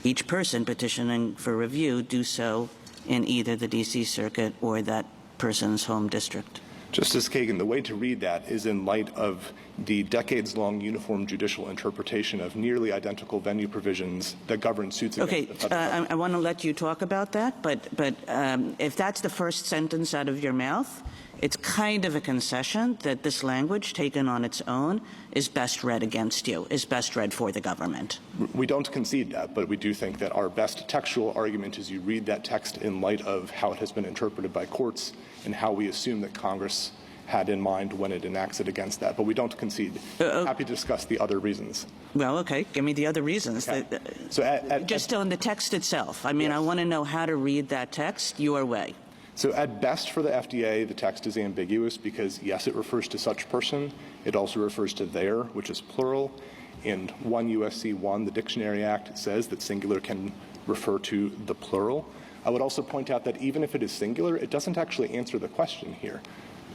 each person petitioning for review do so in either the D.C. Circuit or that person's home district? Justice Kagan, the way to read that is in light of the decades-long uniform judicial interpretation of nearly identical venue provisions that govern suits against the federal government. I want to let you talk about that, but if that's the first sentence out of your mouth, it's kind of a concession that this language taken on its own is best read against you, is best read for the government. We don't concede that, but we do think that our best textual argument is you read that text in light of how it has been interpreted by courts and how we assume that Congress had in mind when it enacts it against that. But we don't concede. Happy to discuss the other reasons. Well, okay. Give me the other reasons. Okay. So just on the text itself. I mean, yes. I want to know how to read that text your way. So at best for the FDA, the text is ambiguous because, yes, it refers to such person. It also refers to their, which is plural. In 1 U.S.C. 1, the Dictionary Act says that singular can refer to the plural. I would also point out that even if it is singular, it doesn't actually answer the question here.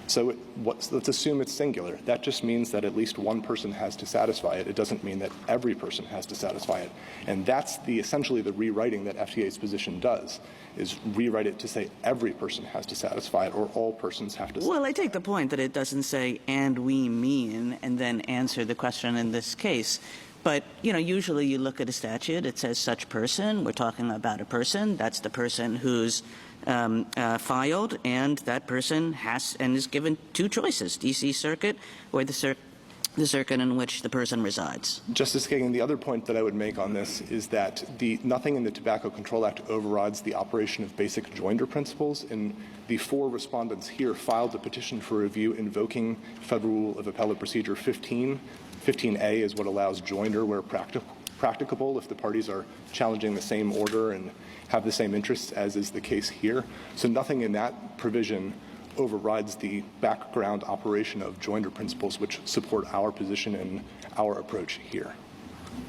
So let's assume it's singular. That just means that at least one person has to satisfy it. It doesn't mean that every person has to satisfy it. And that's essentially the rewriting that FDA's position does, is rewrite it to say every person has to satisfy it or all persons have to satisfy it. Well, I take the point that it doesn't say, and we mean, and then answer the question in this case. But, usually you look at a statute, it says such person. We're talking about a person. That's the person who's filed, and that person is given two choices, D.C. Circuit or the circuit in which the person resides. Justice Kagan, the other point that I would make on this is that nothing in the Tobacco Control Act overrides the operation of basic joinder principles, and the 4 respondents here filed a petition for review invoking Federal Rule of Appellate Procedure 15 15A is what allows joinder where practicable if the parties are challenging the same order and have the same interests, as is the case here. So nothing in that provision overrides the background operation of joinder principles, which support our position and our approach here.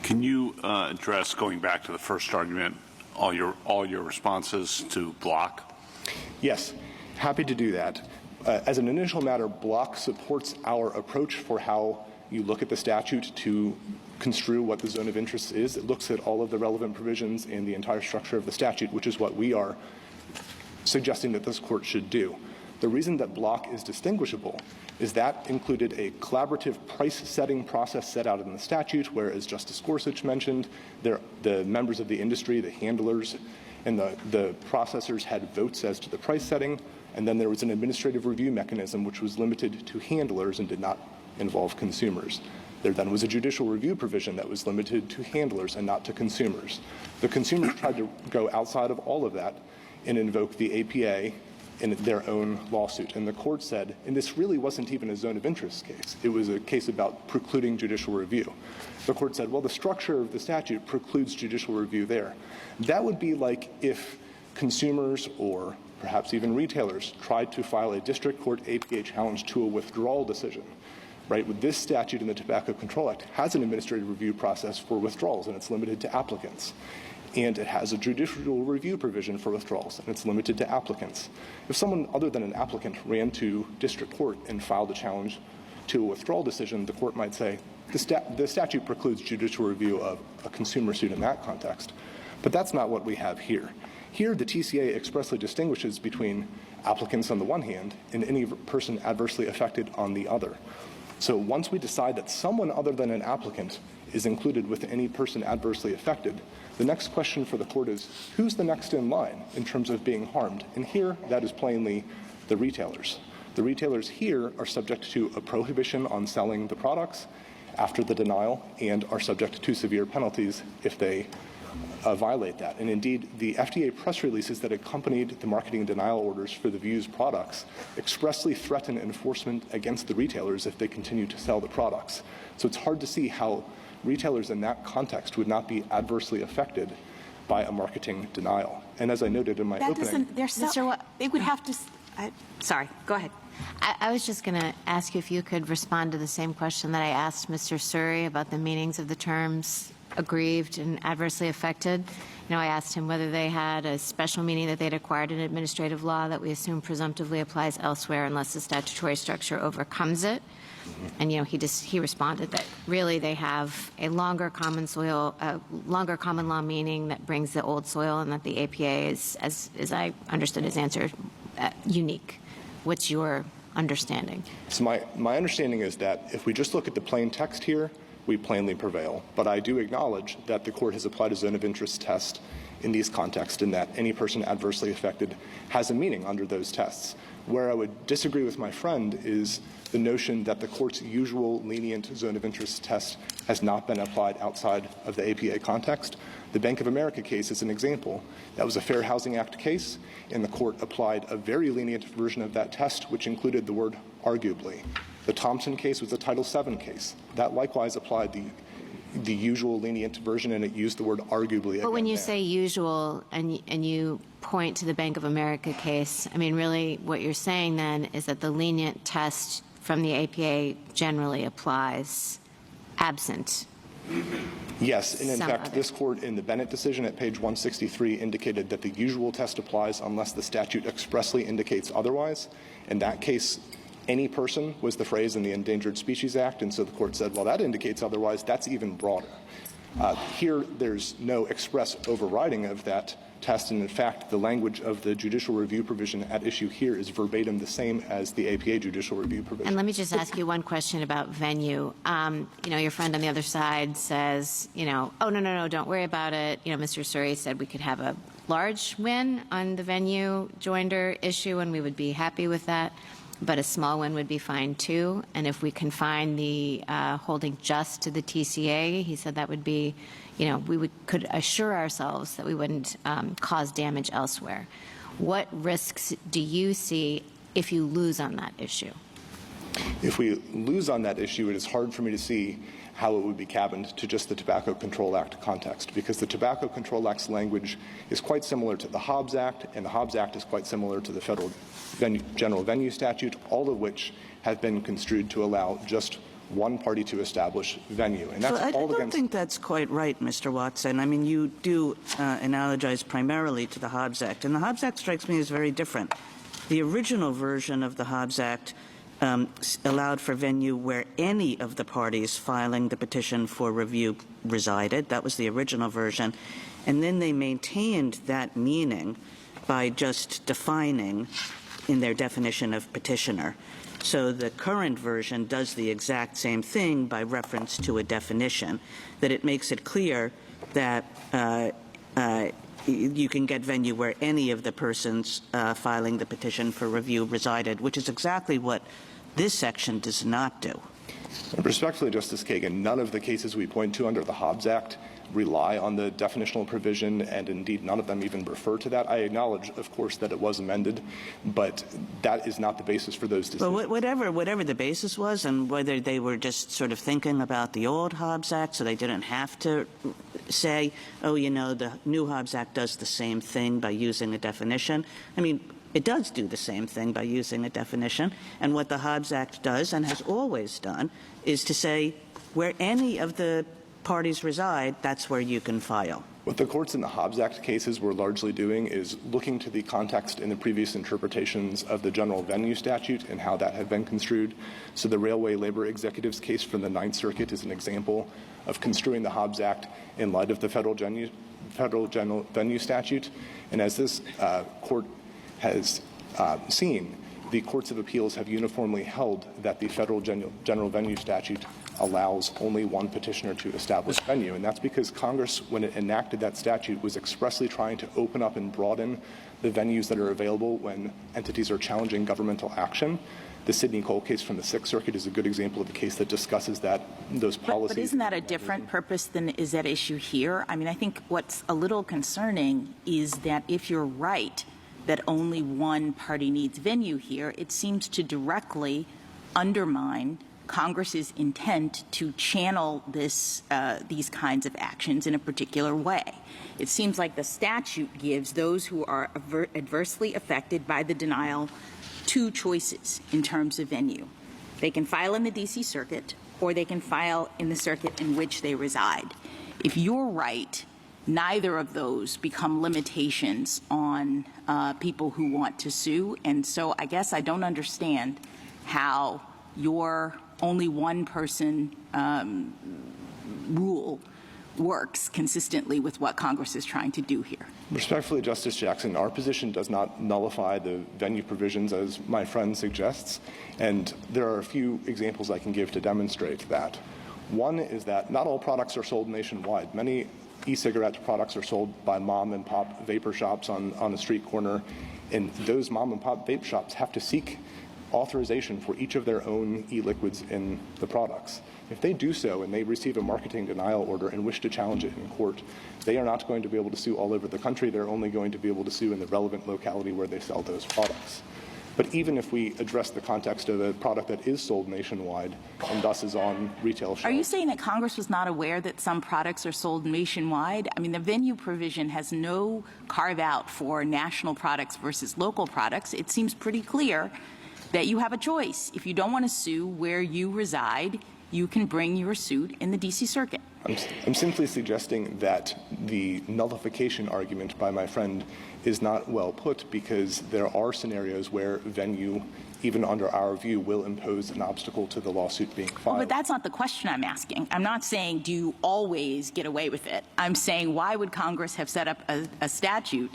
Can you address, going back to the first argument, all your responses to Block? Yes, happy to do that. As an initial matter, Block supports our approach for how you look at the statute to construe what the zone of interest is. It looks at all of the relevant provisions in the entire structure of the statute, which is what we are suggesting that this court should do. The reason that Block is distinguishable is that included a collaborative price-setting process set out in the statute, where, as Justice Gorsuch mentioned, the members of the industry, the handlers, and the processors had votes as to the price setting, and then there was an administrative review mechanism which was limited to handlers and did not involve consumers. There then was a judicial review provision that was limited to handlers and not to consumers. The consumers tried to go outside of all of that and invoke the APA in their own lawsuit. And the court said, and this really wasn't even a zone of interest case. It was a case about precluding judicial review. The court said, well, the structure of the statute precludes judicial review there. That would be like if consumers or perhaps even retailers tried to file a district court APA challenge to a withdrawal decision. Right, with this statute in the Tobacco Control Act has an administrative review process for withdrawals, and it's limited to applicants. And it has a judicial review provision for withdrawals, and it's limited to applicants. If someone other than an applicant ran to district court and filed a challenge to a withdrawal decision, the court might say, the statute precludes judicial review of a consumer suit in that context. But that's not what we have here. Here, the TCA expressly distinguishes between applicants on the one hand and any person adversely affected on the other. So once we decide that someone other than an applicant is included with any person adversely affected, the next question for the court is, who's the next in line in terms of being harmed? And here, that is plainly the retailers. The retailers here are subject to a prohibition on selling the products after the denial and are subject to severe penalties if they violate that. And indeed, the FDA press releases that accompanied the marketing denial orders for the Views products expressly threaten enforcement against the retailers if they continue to sell the products. So it's hard to see how retailers in that context would not be adversely affected by a marketing denial. And as I noted in my opening... They would have to... sorry, go ahead. I was just going to ask you if you could respond to the same question that I asked Mr. Suri about the meanings of the terms aggrieved and adversely affected. You know, I asked him whether they had a special meaning that they'd acquired in administrative law that we assume presumptively applies elsewhere unless the statutory structure overcomes it. And, you know, he responded that really they have a longer common law meaning that brings the old soil, and that the APA is, as I understood his answer, unique. What's your understanding? So my understanding is that if we just look at the plain text here, we plainly prevail. But I do acknowledge that the court has applied a zone of interest test in these contexts, and that any person adversely affected has a meaning under those tests. Where I would disagree with my friend is the notion that the court's usual lenient zone of interest test has not been applied outside of the APA context. The Bank of America case is an example. That was a Fair Housing Act case, and the court applied a very lenient version of that test, which included the word arguably. The Thompson case was a Title VII case. That likewise applied the usual lenient version, and it used the word arguably. But when you say usual and you point to the Bank of America case, I mean, really what you're saying then is that the lenient test from the APA generally applies absent. Yes, and in fact, this court in the Bennett decision at page 163 indicated that the usual test applies unless the statute expressly indicates otherwise. In that case, any person was the phrase in the Endangered Species Act, and so the court said, well, that indicates otherwise. That's even broader. Here, there's no express overriding of that test, and in fact, the language of the judicial review provision at issue here is verbatim the same as the APA judicial review provision. And let me just ask you one question about venue. You know, your friend on the other side says, you know, oh, no, don't worry about it. You know, Mr. Suri said we could have a large win on the venue joinder issue, and we would be happy with that. But a small one would be fine too. And if we confine the holding just to the TCA, he said that would be, you know, could assure ourselves that we wouldn't cause damage elsewhere. What risks do you see if you lose on that issue? If we lose on that issue, it is hard for me to see how it would be cabined to just the Tobacco Control Act context, because the Tobacco Control Act's language is quite similar to the Hobbs Act, and the Hobbs Act is quite similar to the federal general venue statute, all of which have been construed to allow just one party to establish venue. And that's I all don't against... think that's quite right, Mr. Watson. I mean, you do analogize primarily to the Hobbs Act, and the Hobbs Act strikes me as very different. The original version of the Hobbs Act allowed for venue where any of the parties filing the petition for review resided. That was the original version. And then they maintained that meaning by just defining in their definition of petitioner. So the current version does the exact same thing by reference to a definition, that it makes it clear that you can get venue where any of the persons filing the petition for review resided, which is exactly what this section does not do. Respectfully, Justice Kagan, none of the cases we point to under the Hobbs Act rely on the definitional provision, and indeed none of them even refer to that. I acknowledge, of course, that it was amended, but that is not the basis for those decisions. Well, whatever the basis was, and whether they were just sort of thinking about the old Hobbs Act so they didn't have to say, oh, you know, the new Hobbs Act does the same thing by using a definition. I mean, it does do the same thing by using a definition, and what the Hobbs Act does and has always done is to say where any of the parties reside, that's where you can file. What the courts in the Hobbs Act cases were largely doing is looking to the context in the previous interpretations of the general venue statute and how that had been construed. So the Railway Labor Executives case from the Ninth Circuit is an example of construing the Hobbs Act in light of the federal general venue statute. And as this court has seen, the courts of appeals have uniformly held that the federal general venue statute allows only one petitioner to establish venue. And that's because Congress, when it enacted that statute, was expressly trying to open up and broaden the venues that are available when entities are challenging governmental action. The Sidney Cole case from the Sixth Circuit is a good example of a case that discusses those policies. But isn't that a different purpose than is at issue here? I mean, I think what's a little concerning is that if you're right that only one party needs venue here, it seems to directly undermine Congress's intent to channel these kinds of actions in a particular way. It seems like the statute gives those who are adversely affected by the denial two choices in terms of venue. They can file in the D.C. Circuit, or they can file in the circuit in which they reside. If you're right, neither of those become limitations on people who want to sue. And so I guess I don't understand how your only one person rule works consistently with what Congress is trying to do here. Respectfully, Justice Jackson, our position does not nullify the venue provisions as my friend suggests, and there are a few examples I can give to demonstrate that. One is that not all products are sold nationwide. Many e-cigarette products are sold by mom-and-pop vapor shops on the street corner, and those mom-and-pop vape shops have to seek authorization for each of their own e-liquids in the products. If they do so and they receive a marketing denial order and wish to challenge it in court, they are not going to be able to sue all over the country. They're only going to be able to sue in the relevant locality where they sell those products. But even if we address the context of a product that is sold nationwide and thus is on retail shelves. Are you saying that Congress was not aware that some products are sold nationwide? I mean, the venue provision has no carve out for national products versus local products. It seems pretty clear that you have a choice. If you don't want to sue where you reside, you can bring your suit in the D.C. Circuit. I'm simply suggesting that the nullification argument by my friend is not well put, because there are scenarios where venue, even under our view, will impose an obstacle to the lawsuit being filed. Well, but that's not the question I'm asking. I'm not saying do you always get away with it. I'm saying why would Congress have set up a statute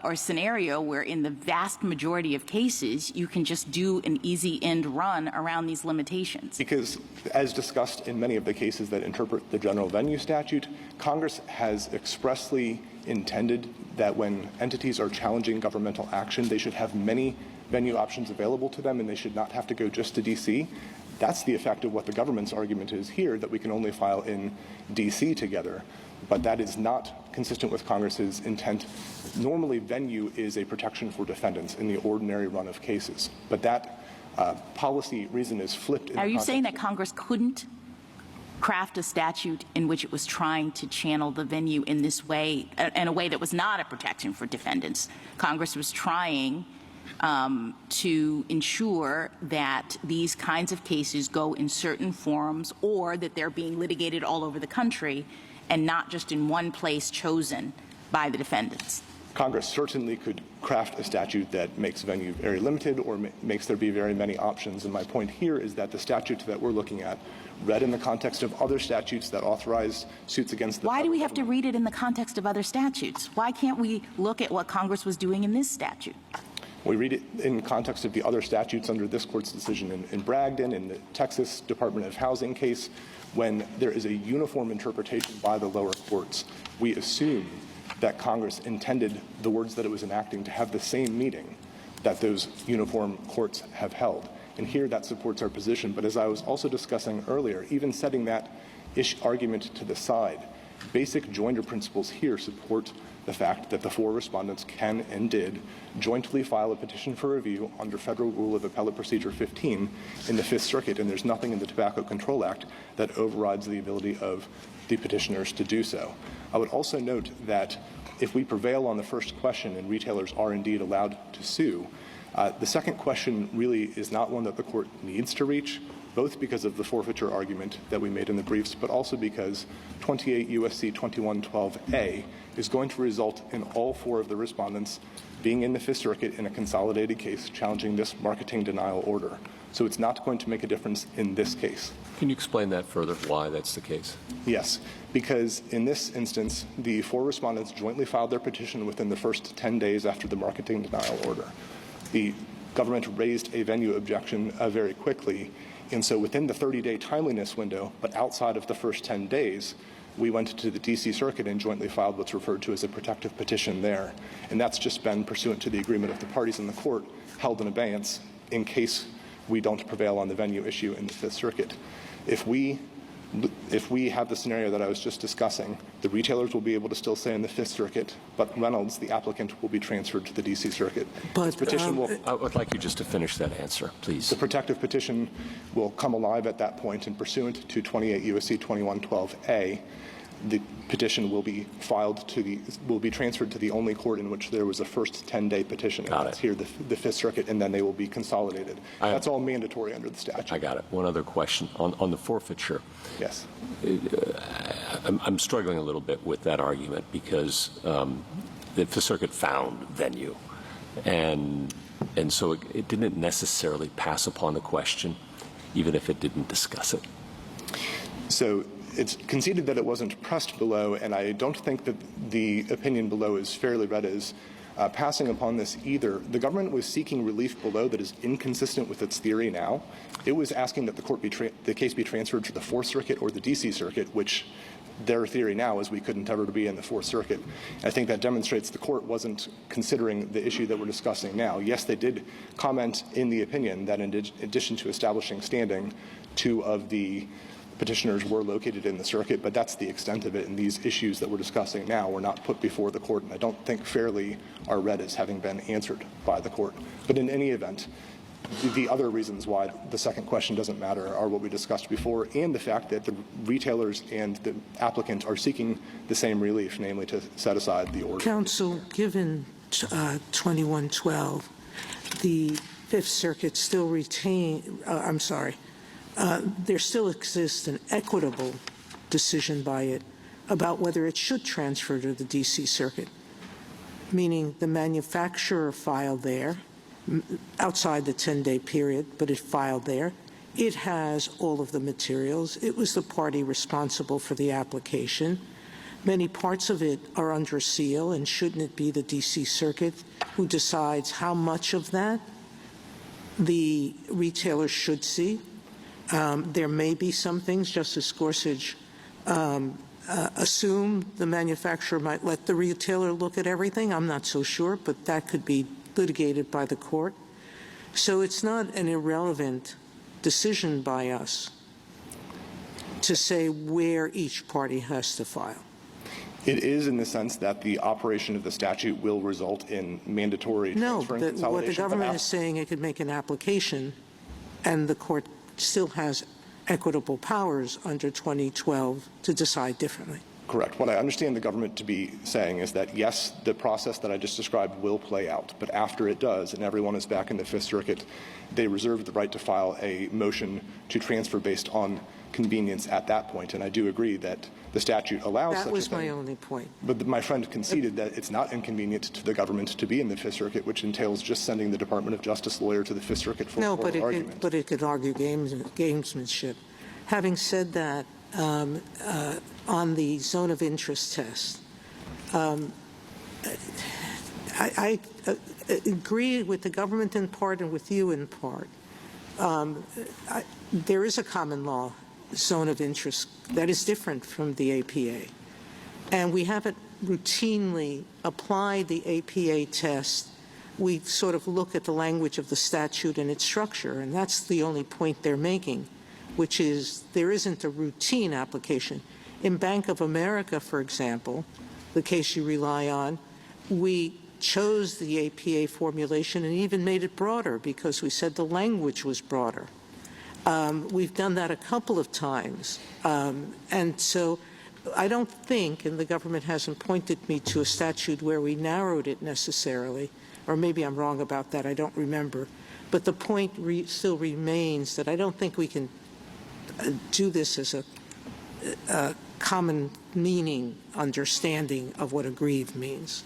or scenario where in the vast majority of cases you can just do an easy end run around these limitations? Because as discussed in many of the cases that interpret the general venue statute, Congress has expressly intended that when entities are challenging governmental action, they should have many venue options available to them and they should not have to go just to D.C. That's the effect of what the government's argument is here, that we can only file in D.C. together. But that is not consistent with Congress's intent. Normally, venue is a protection for defendants in the ordinary run of cases. But that policy reason is flipped. Are you saying that Congress couldn't craft a statute in which it was trying to channel the venue in this way, in a way that was not a protection for defendants. Congress was trying to ensure that these kinds of cases go in certain forums, or that they're being litigated all over the country and not just in one place chosen by the defendants. Congress certainly could craft a statute that makes venue very limited or makes there be very many options. And my point here is that the statute that we're looking at, read in the context of other statutes that authorize suits against the Why do we have to read it in the context of other statutes? Why can't we look at what Congress was doing in this statute? We read it in context of the other statutes under this court's decision in Bragdon, in the Texas Department of Housing case. When there is a uniform interpretation by the lower courts, we assume that Congress intended the words that it was enacting to have the same meaning that those uniform courts have held. And here that supports our position. But as I was also discussing earlier, even setting that argument to the side, basic joinder principles here support the fact that the 4 respondents can and did jointly file a petition for review under Federal Rule of Appellate Procedure 15 in the Fifth Circuit, and there's nothing in the Tobacco Control Act that overrides the ability of the petitioners to do so. I would also note that if we prevail on the first question and retailers are indeed allowed to sue, the second question really is not one that the court needs to reach, both because of the forfeiture argument that we made in the briefs, but also because 28 U.S.C. 2112A is going to result in all 4 of the respondents being in the Fifth Circuit in a consolidated case challenging this marketing denial order. So it's not going to make a difference in this case. Can you explain that further, why that's the case? Yes, because in this instance, the 4 respondents jointly filed their petition within the first 10 days after the marketing denial order. The government raised a venue objection very quickly, and so within the 30-day timeliness window, but outside of the first 10 days, we went to the D.C. Circuit and jointly filed what's referred to as a protective petition there. And that's just been pursuant to the agreement of the parties in the court, held in abeyance in case we don't prevail on the venue issue in the Fifth Circuit. If we have the scenario that I was just discussing, the retailers will be able to still stay in the Fifth Circuit, but Reynolds, the applicant, will be transferred to the D.C. Circuit. But I would like you just to finish that answer, please. The protective petition will come alive at that point, and pursuant to 28 U.S.C. 2112A, the petition will be transferred to the only court in which there was a first 10-day petition. And that's here, the Fifth Circuit, and then they will be consolidated. That's all mandatory under the statute. I got it. One other question on the forfeiture. Yes. I'm struggling a little bit with that argument because the Fifth Circuit found venue, and so it didn't necessarily pass upon the question, even if it didn't discuss it. So it's conceded that it wasn't pressed below, and I don't think that the opinion below is fairly read as passing upon this either. The government was seeking relief below that is inconsistent with its theory now. It was asking that the case be transferred to the Fourth Circuit or the D.C. Circuit, which their theory now is we couldn't ever be in the Fourth Circuit. I think that demonstrates the court wasn't considering the issue that we're discussing now. Yes, they did comment in the opinion that in addition to establishing standing, 2 of the petitioners were located in the circuit, but that's the extent of it, and these issues that we're discussing now were not put before the court, and I don't think fairly are read as having been answered by the court. But in any event, the other reasons why the second question doesn't matter are what we discussed before, and the fact that the retailers and the applicant are seeking the same relief, namely to set aside the order. Counsel, given 2112, the Fifth Circuit still there still exists an equitable decision by it about whether it should transfer to the D.C. Circuit, meaning the manufacturer filed there outside the 10-day period, but it filed there. It has all of the materials. It was the party responsible for the application. Many parts of it are under seal, and shouldn't it be the D.C. Circuit who decides how much of that the retailer should see? There may be some things, Justice Gorsuch assumed the manufacturer might let the retailer look at everything. I'm not so sure, but that could be litigated by the court. So it's not an irrelevant decision by us to say where each party has to file. It is in the sense that the operation of the statute will result in mandatory transfer and consolidation. What the government is saying, it could make an application, and the court still has equitable powers under 2012 to decide differently. Correct. What I understand the government to be saying is that, yes, the process that I just described will play out, but after it does and everyone is back in the Fifth Circuit, they reserve the right to file a motion to transfer based on convenience at that point. And I do agree that the statute allows such a thing. That was my only point. But my friend conceded that it's not inconvenient to the government to be in the Fifth Circuit, which entails just sending the Department of Justice lawyer to the Fifth Circuit for oral argument. But it could argue gamesmanship. Having said that, on the zone of interest test, I agree with the government in part and with you in part. There is a common law zone of interest that is different from the APA. And we haven't routinely applied the APA test. We sort of look at the language of the statute and its structure, and that's the only point they're making, which is there isn't a routine application. In Bank of America, for example, the case you rely on, we chose the APA formulation and even made it broader because we said the language was broader. We've done that a couple of times. And so I don't think, and the government hasn't pointed me to a statute where we narrowed it necessarily, or maybe I'm wrong about that, I don't remember. But the point still remains that I don't think we can do this as a common meaning understanding of what aggrieved means.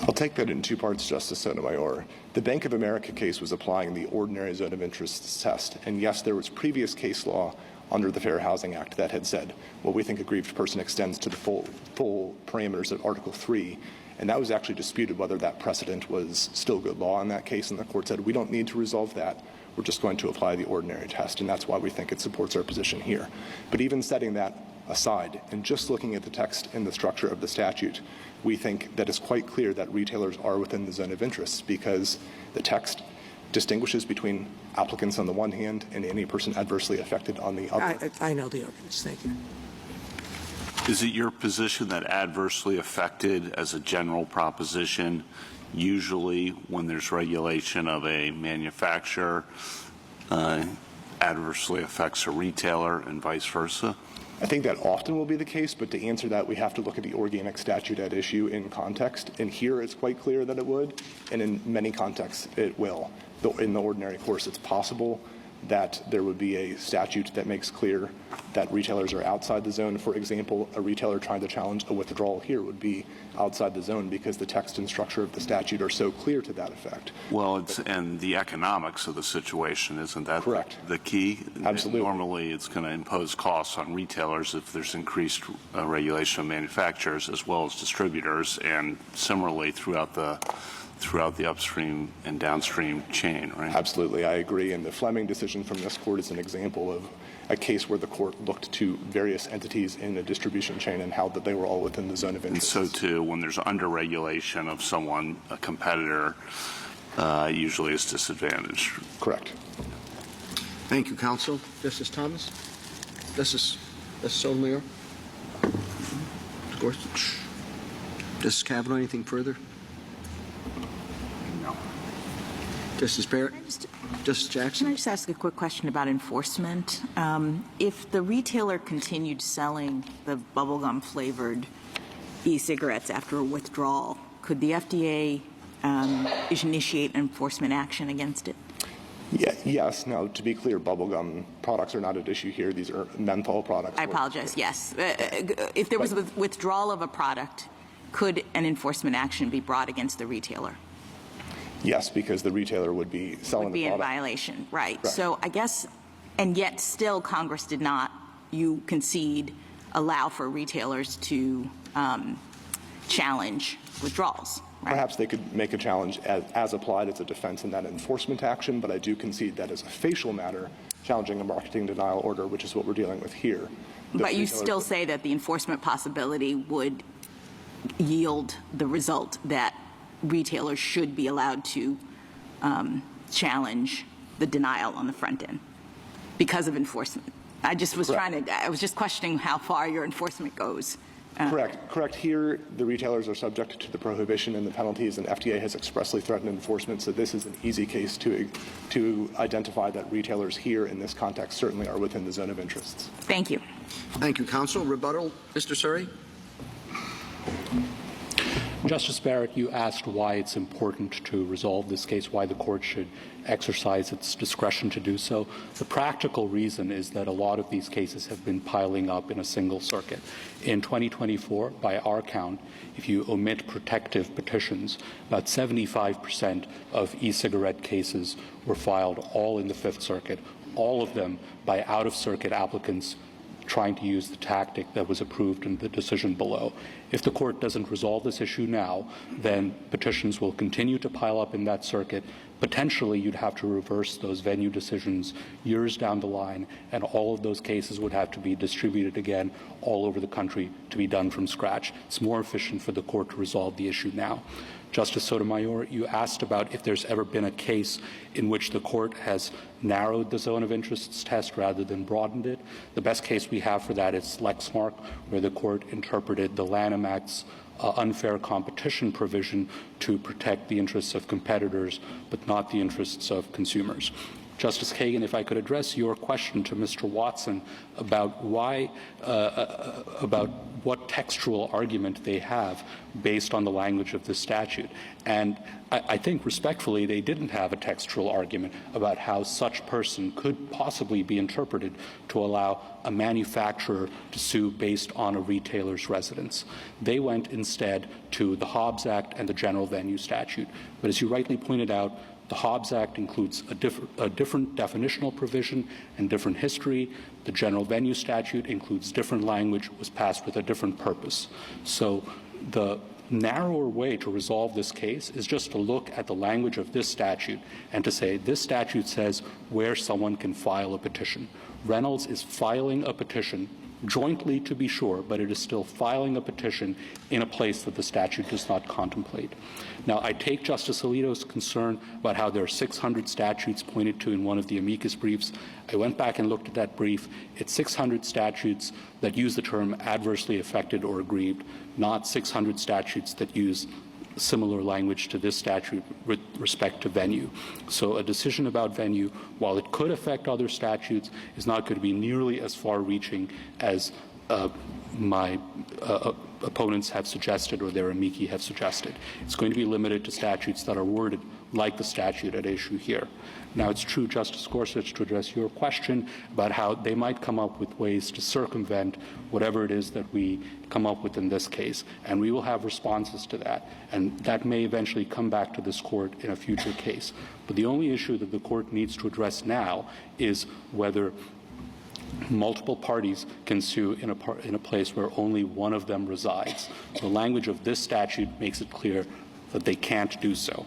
I'll take that in two parts, Justice Sotomayor. The Bank of America case was applying the ordinary zone of interest test. And yes, there was previous case law under the Fair Housing Act that had said, well, we think aggrieved person extends to the full parameters of Article 3. And that was actually disputed whether that precedent was still good law in that case. And the court said, we don't need to resolve that. We're just going to apply the ordinary test. And that's why we think it supports our position here. But even setting that aside and just looking at the text and the structure of the statute, we think that it's quite clear that retailers are within the zone of interest because the text distinguishes between applicants on the one hand and any person adversely affected on the other. I know the arguments. Thank you. Is it your position that adversely affected as a general proposition, usually when there's regulation of a manufacturer, adversely affects a retailer and vice versa? I think that often will be the case, but to answer that, we have to look at the organic statute at issue in context. And here it's quite clear that it would, and in many contexts it will. In the ordinary course, it's possible that there would be a statute that makes clear that retailers are outside the zone. For example, a retailer trying to challenge a withdrawal here would be outside the zone because the text and structure of the statute are so clear to that effect. Well, and the economics of the situation, isn't that correct? The key? Absolutely. Normally, it's going to impose costs on retailers if there's increased regulation of manufacturers as well as distributors, and similarly throughout the upstream and downstream chain, right? Absolutely, I agree. And the Fleming decision from this court is an example of a case where the court looked to various entities in the distribution chain and held that they were all within the zone of interest. And so, too, when there's under-regulation of someone, a competitor, usually is disadvantaged. Correct. Thank you, counsel. Justice Thomas? Justice Sotomayor? Gorsuch? Justice Kavanaugh, anything further? Justice Barrett? Justice Jackson? Can I just ask a quick question about enforcement? If the retailer continued selling the bubblegum flavored e-cigarettes after a withdrawal, could the FDA initiate enforcement action against it? Yeah, yes. Now, to be clear, bubblegum products are not at issue here. These are menthol products. I apologize. Yes. If there was a withdrawal of a product, could an enforcement action be brought against the retailer? Yes, because the retailer would be selling the product. Would be in violation, right. Correct. So I guess, and yet still Congress did not, you concede, allow for retailers to challenge withdrawals. Right? Perhaps they could make a challenge as applied as a defense in that enforcement action, but I do concede that as a facial matter, challenging a marketing denial order, which is what we're dealing with here. But you still say that the enforcement possibility would yield the result that retailers should be allowed to challenge the denial on the front end because of enforcement. I just was I was just questioning how far your enforcement goes Correct. Here, the retailers are subject to the prohibition and the penalties, and FDA has expressly threatened enforcement, so this is an easy case to identify that retailers here in this context certainly are within the zone of interests. Thank you. Thank you, counsel. Rebuttal, Mr. Suri? Justice Barrett, you asked why it's important to resolve this case, why the court should exercise its discretion to do so. The practical reason is that a lot of these cases have been piling up in a single circuit. In 2024, by our count, if you omit protective petitions, about 75% of e-cigarette cases were filed all in the Fifth Circuit, all of them by out-of-circuit applicants trying to use the tactic that was approved in the decision below. If the court doesn't resolve this issue now, then petitions will continue to pile up in that circuit. Potentially, you'd have to reverse those venue decisions years down the line, and all of those cases would have to be distributed again all over the country to be done from scratch. It's more efficient for the court to resolve the issue now. Justice Sotomayor, you asked about if there's ever been a case in which the court has narrowed the zone of interests test rather than broadened it. The best case we have for that is Lexmark, where the court interpreted the Lanham Act's unfair competition provision to protect the interests of competitors, but not the interests of consumers. Justice Kagan, if I could address your question to Mr. Watson about about what textual argument they have based on the language of this statute. And I think respectfully they didn't have a textual argument about how such person could possibly be interpreted to allow a manufacturer to sue based on a retailer's residence. They went instead to the Hobbs Act and the General Venue Statute. But as you rightly pointed out, the Hobbs Act includes a different definitional provision and different history. The General Venue Statute includes different language, was passed with a different purpose. So the narrower way to resolve this case is just to look at the language of this statute and to say this statute says where someone can file a petition. Reynolds is filing a petition jointly, to be sure, but it is still filing a petition in a place that the statute does not contemplate. Now, I take Justice Alito's concern about how there are 600 statutes pointed to in one of the amicus briefs. I went back and looked at that brief. It's 600 statutes that use the term adversely affected or aggrieved, not 600 statutes that use similar language to this statute with respect to venue. So a decision about venue, while it could affect other statutes, is not going to be nearly as far-reaching as my opponents have suggested or their amici have suggested. It's going to be limited to statutes that are worded like the statute at issue here. Now, it's true, Justice Gorsuch, to address your question about how they might come up with ways to circumvent whatever it is that we come up with in this case, and we will have responses to that, and that may eventually come back to this court in a future case. But the only issue that the court needs to address now is whether multiple parties can sue in a place where only one of them resides. The language of this statute makes it clear that they can't do so.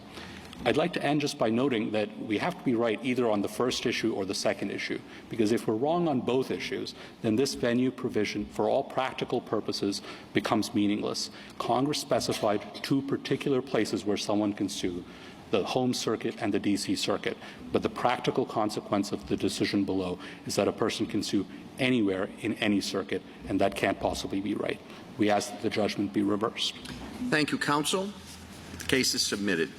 I'd like to end just by noting that we have to be right either on the first issue or the second issue, because if we're wrong on both issues, then this venue provision, for all practical purposes, becomes meaningless. Congress specified two particular places where someone can sue, the home circuit and the D.C. circuit. But the practical consequence of the decision below is that a person can sue anywhere in any circuit, and that can't possibly be right. We ask that the judgment be reversed. Thank you, counsel. The case is submitted.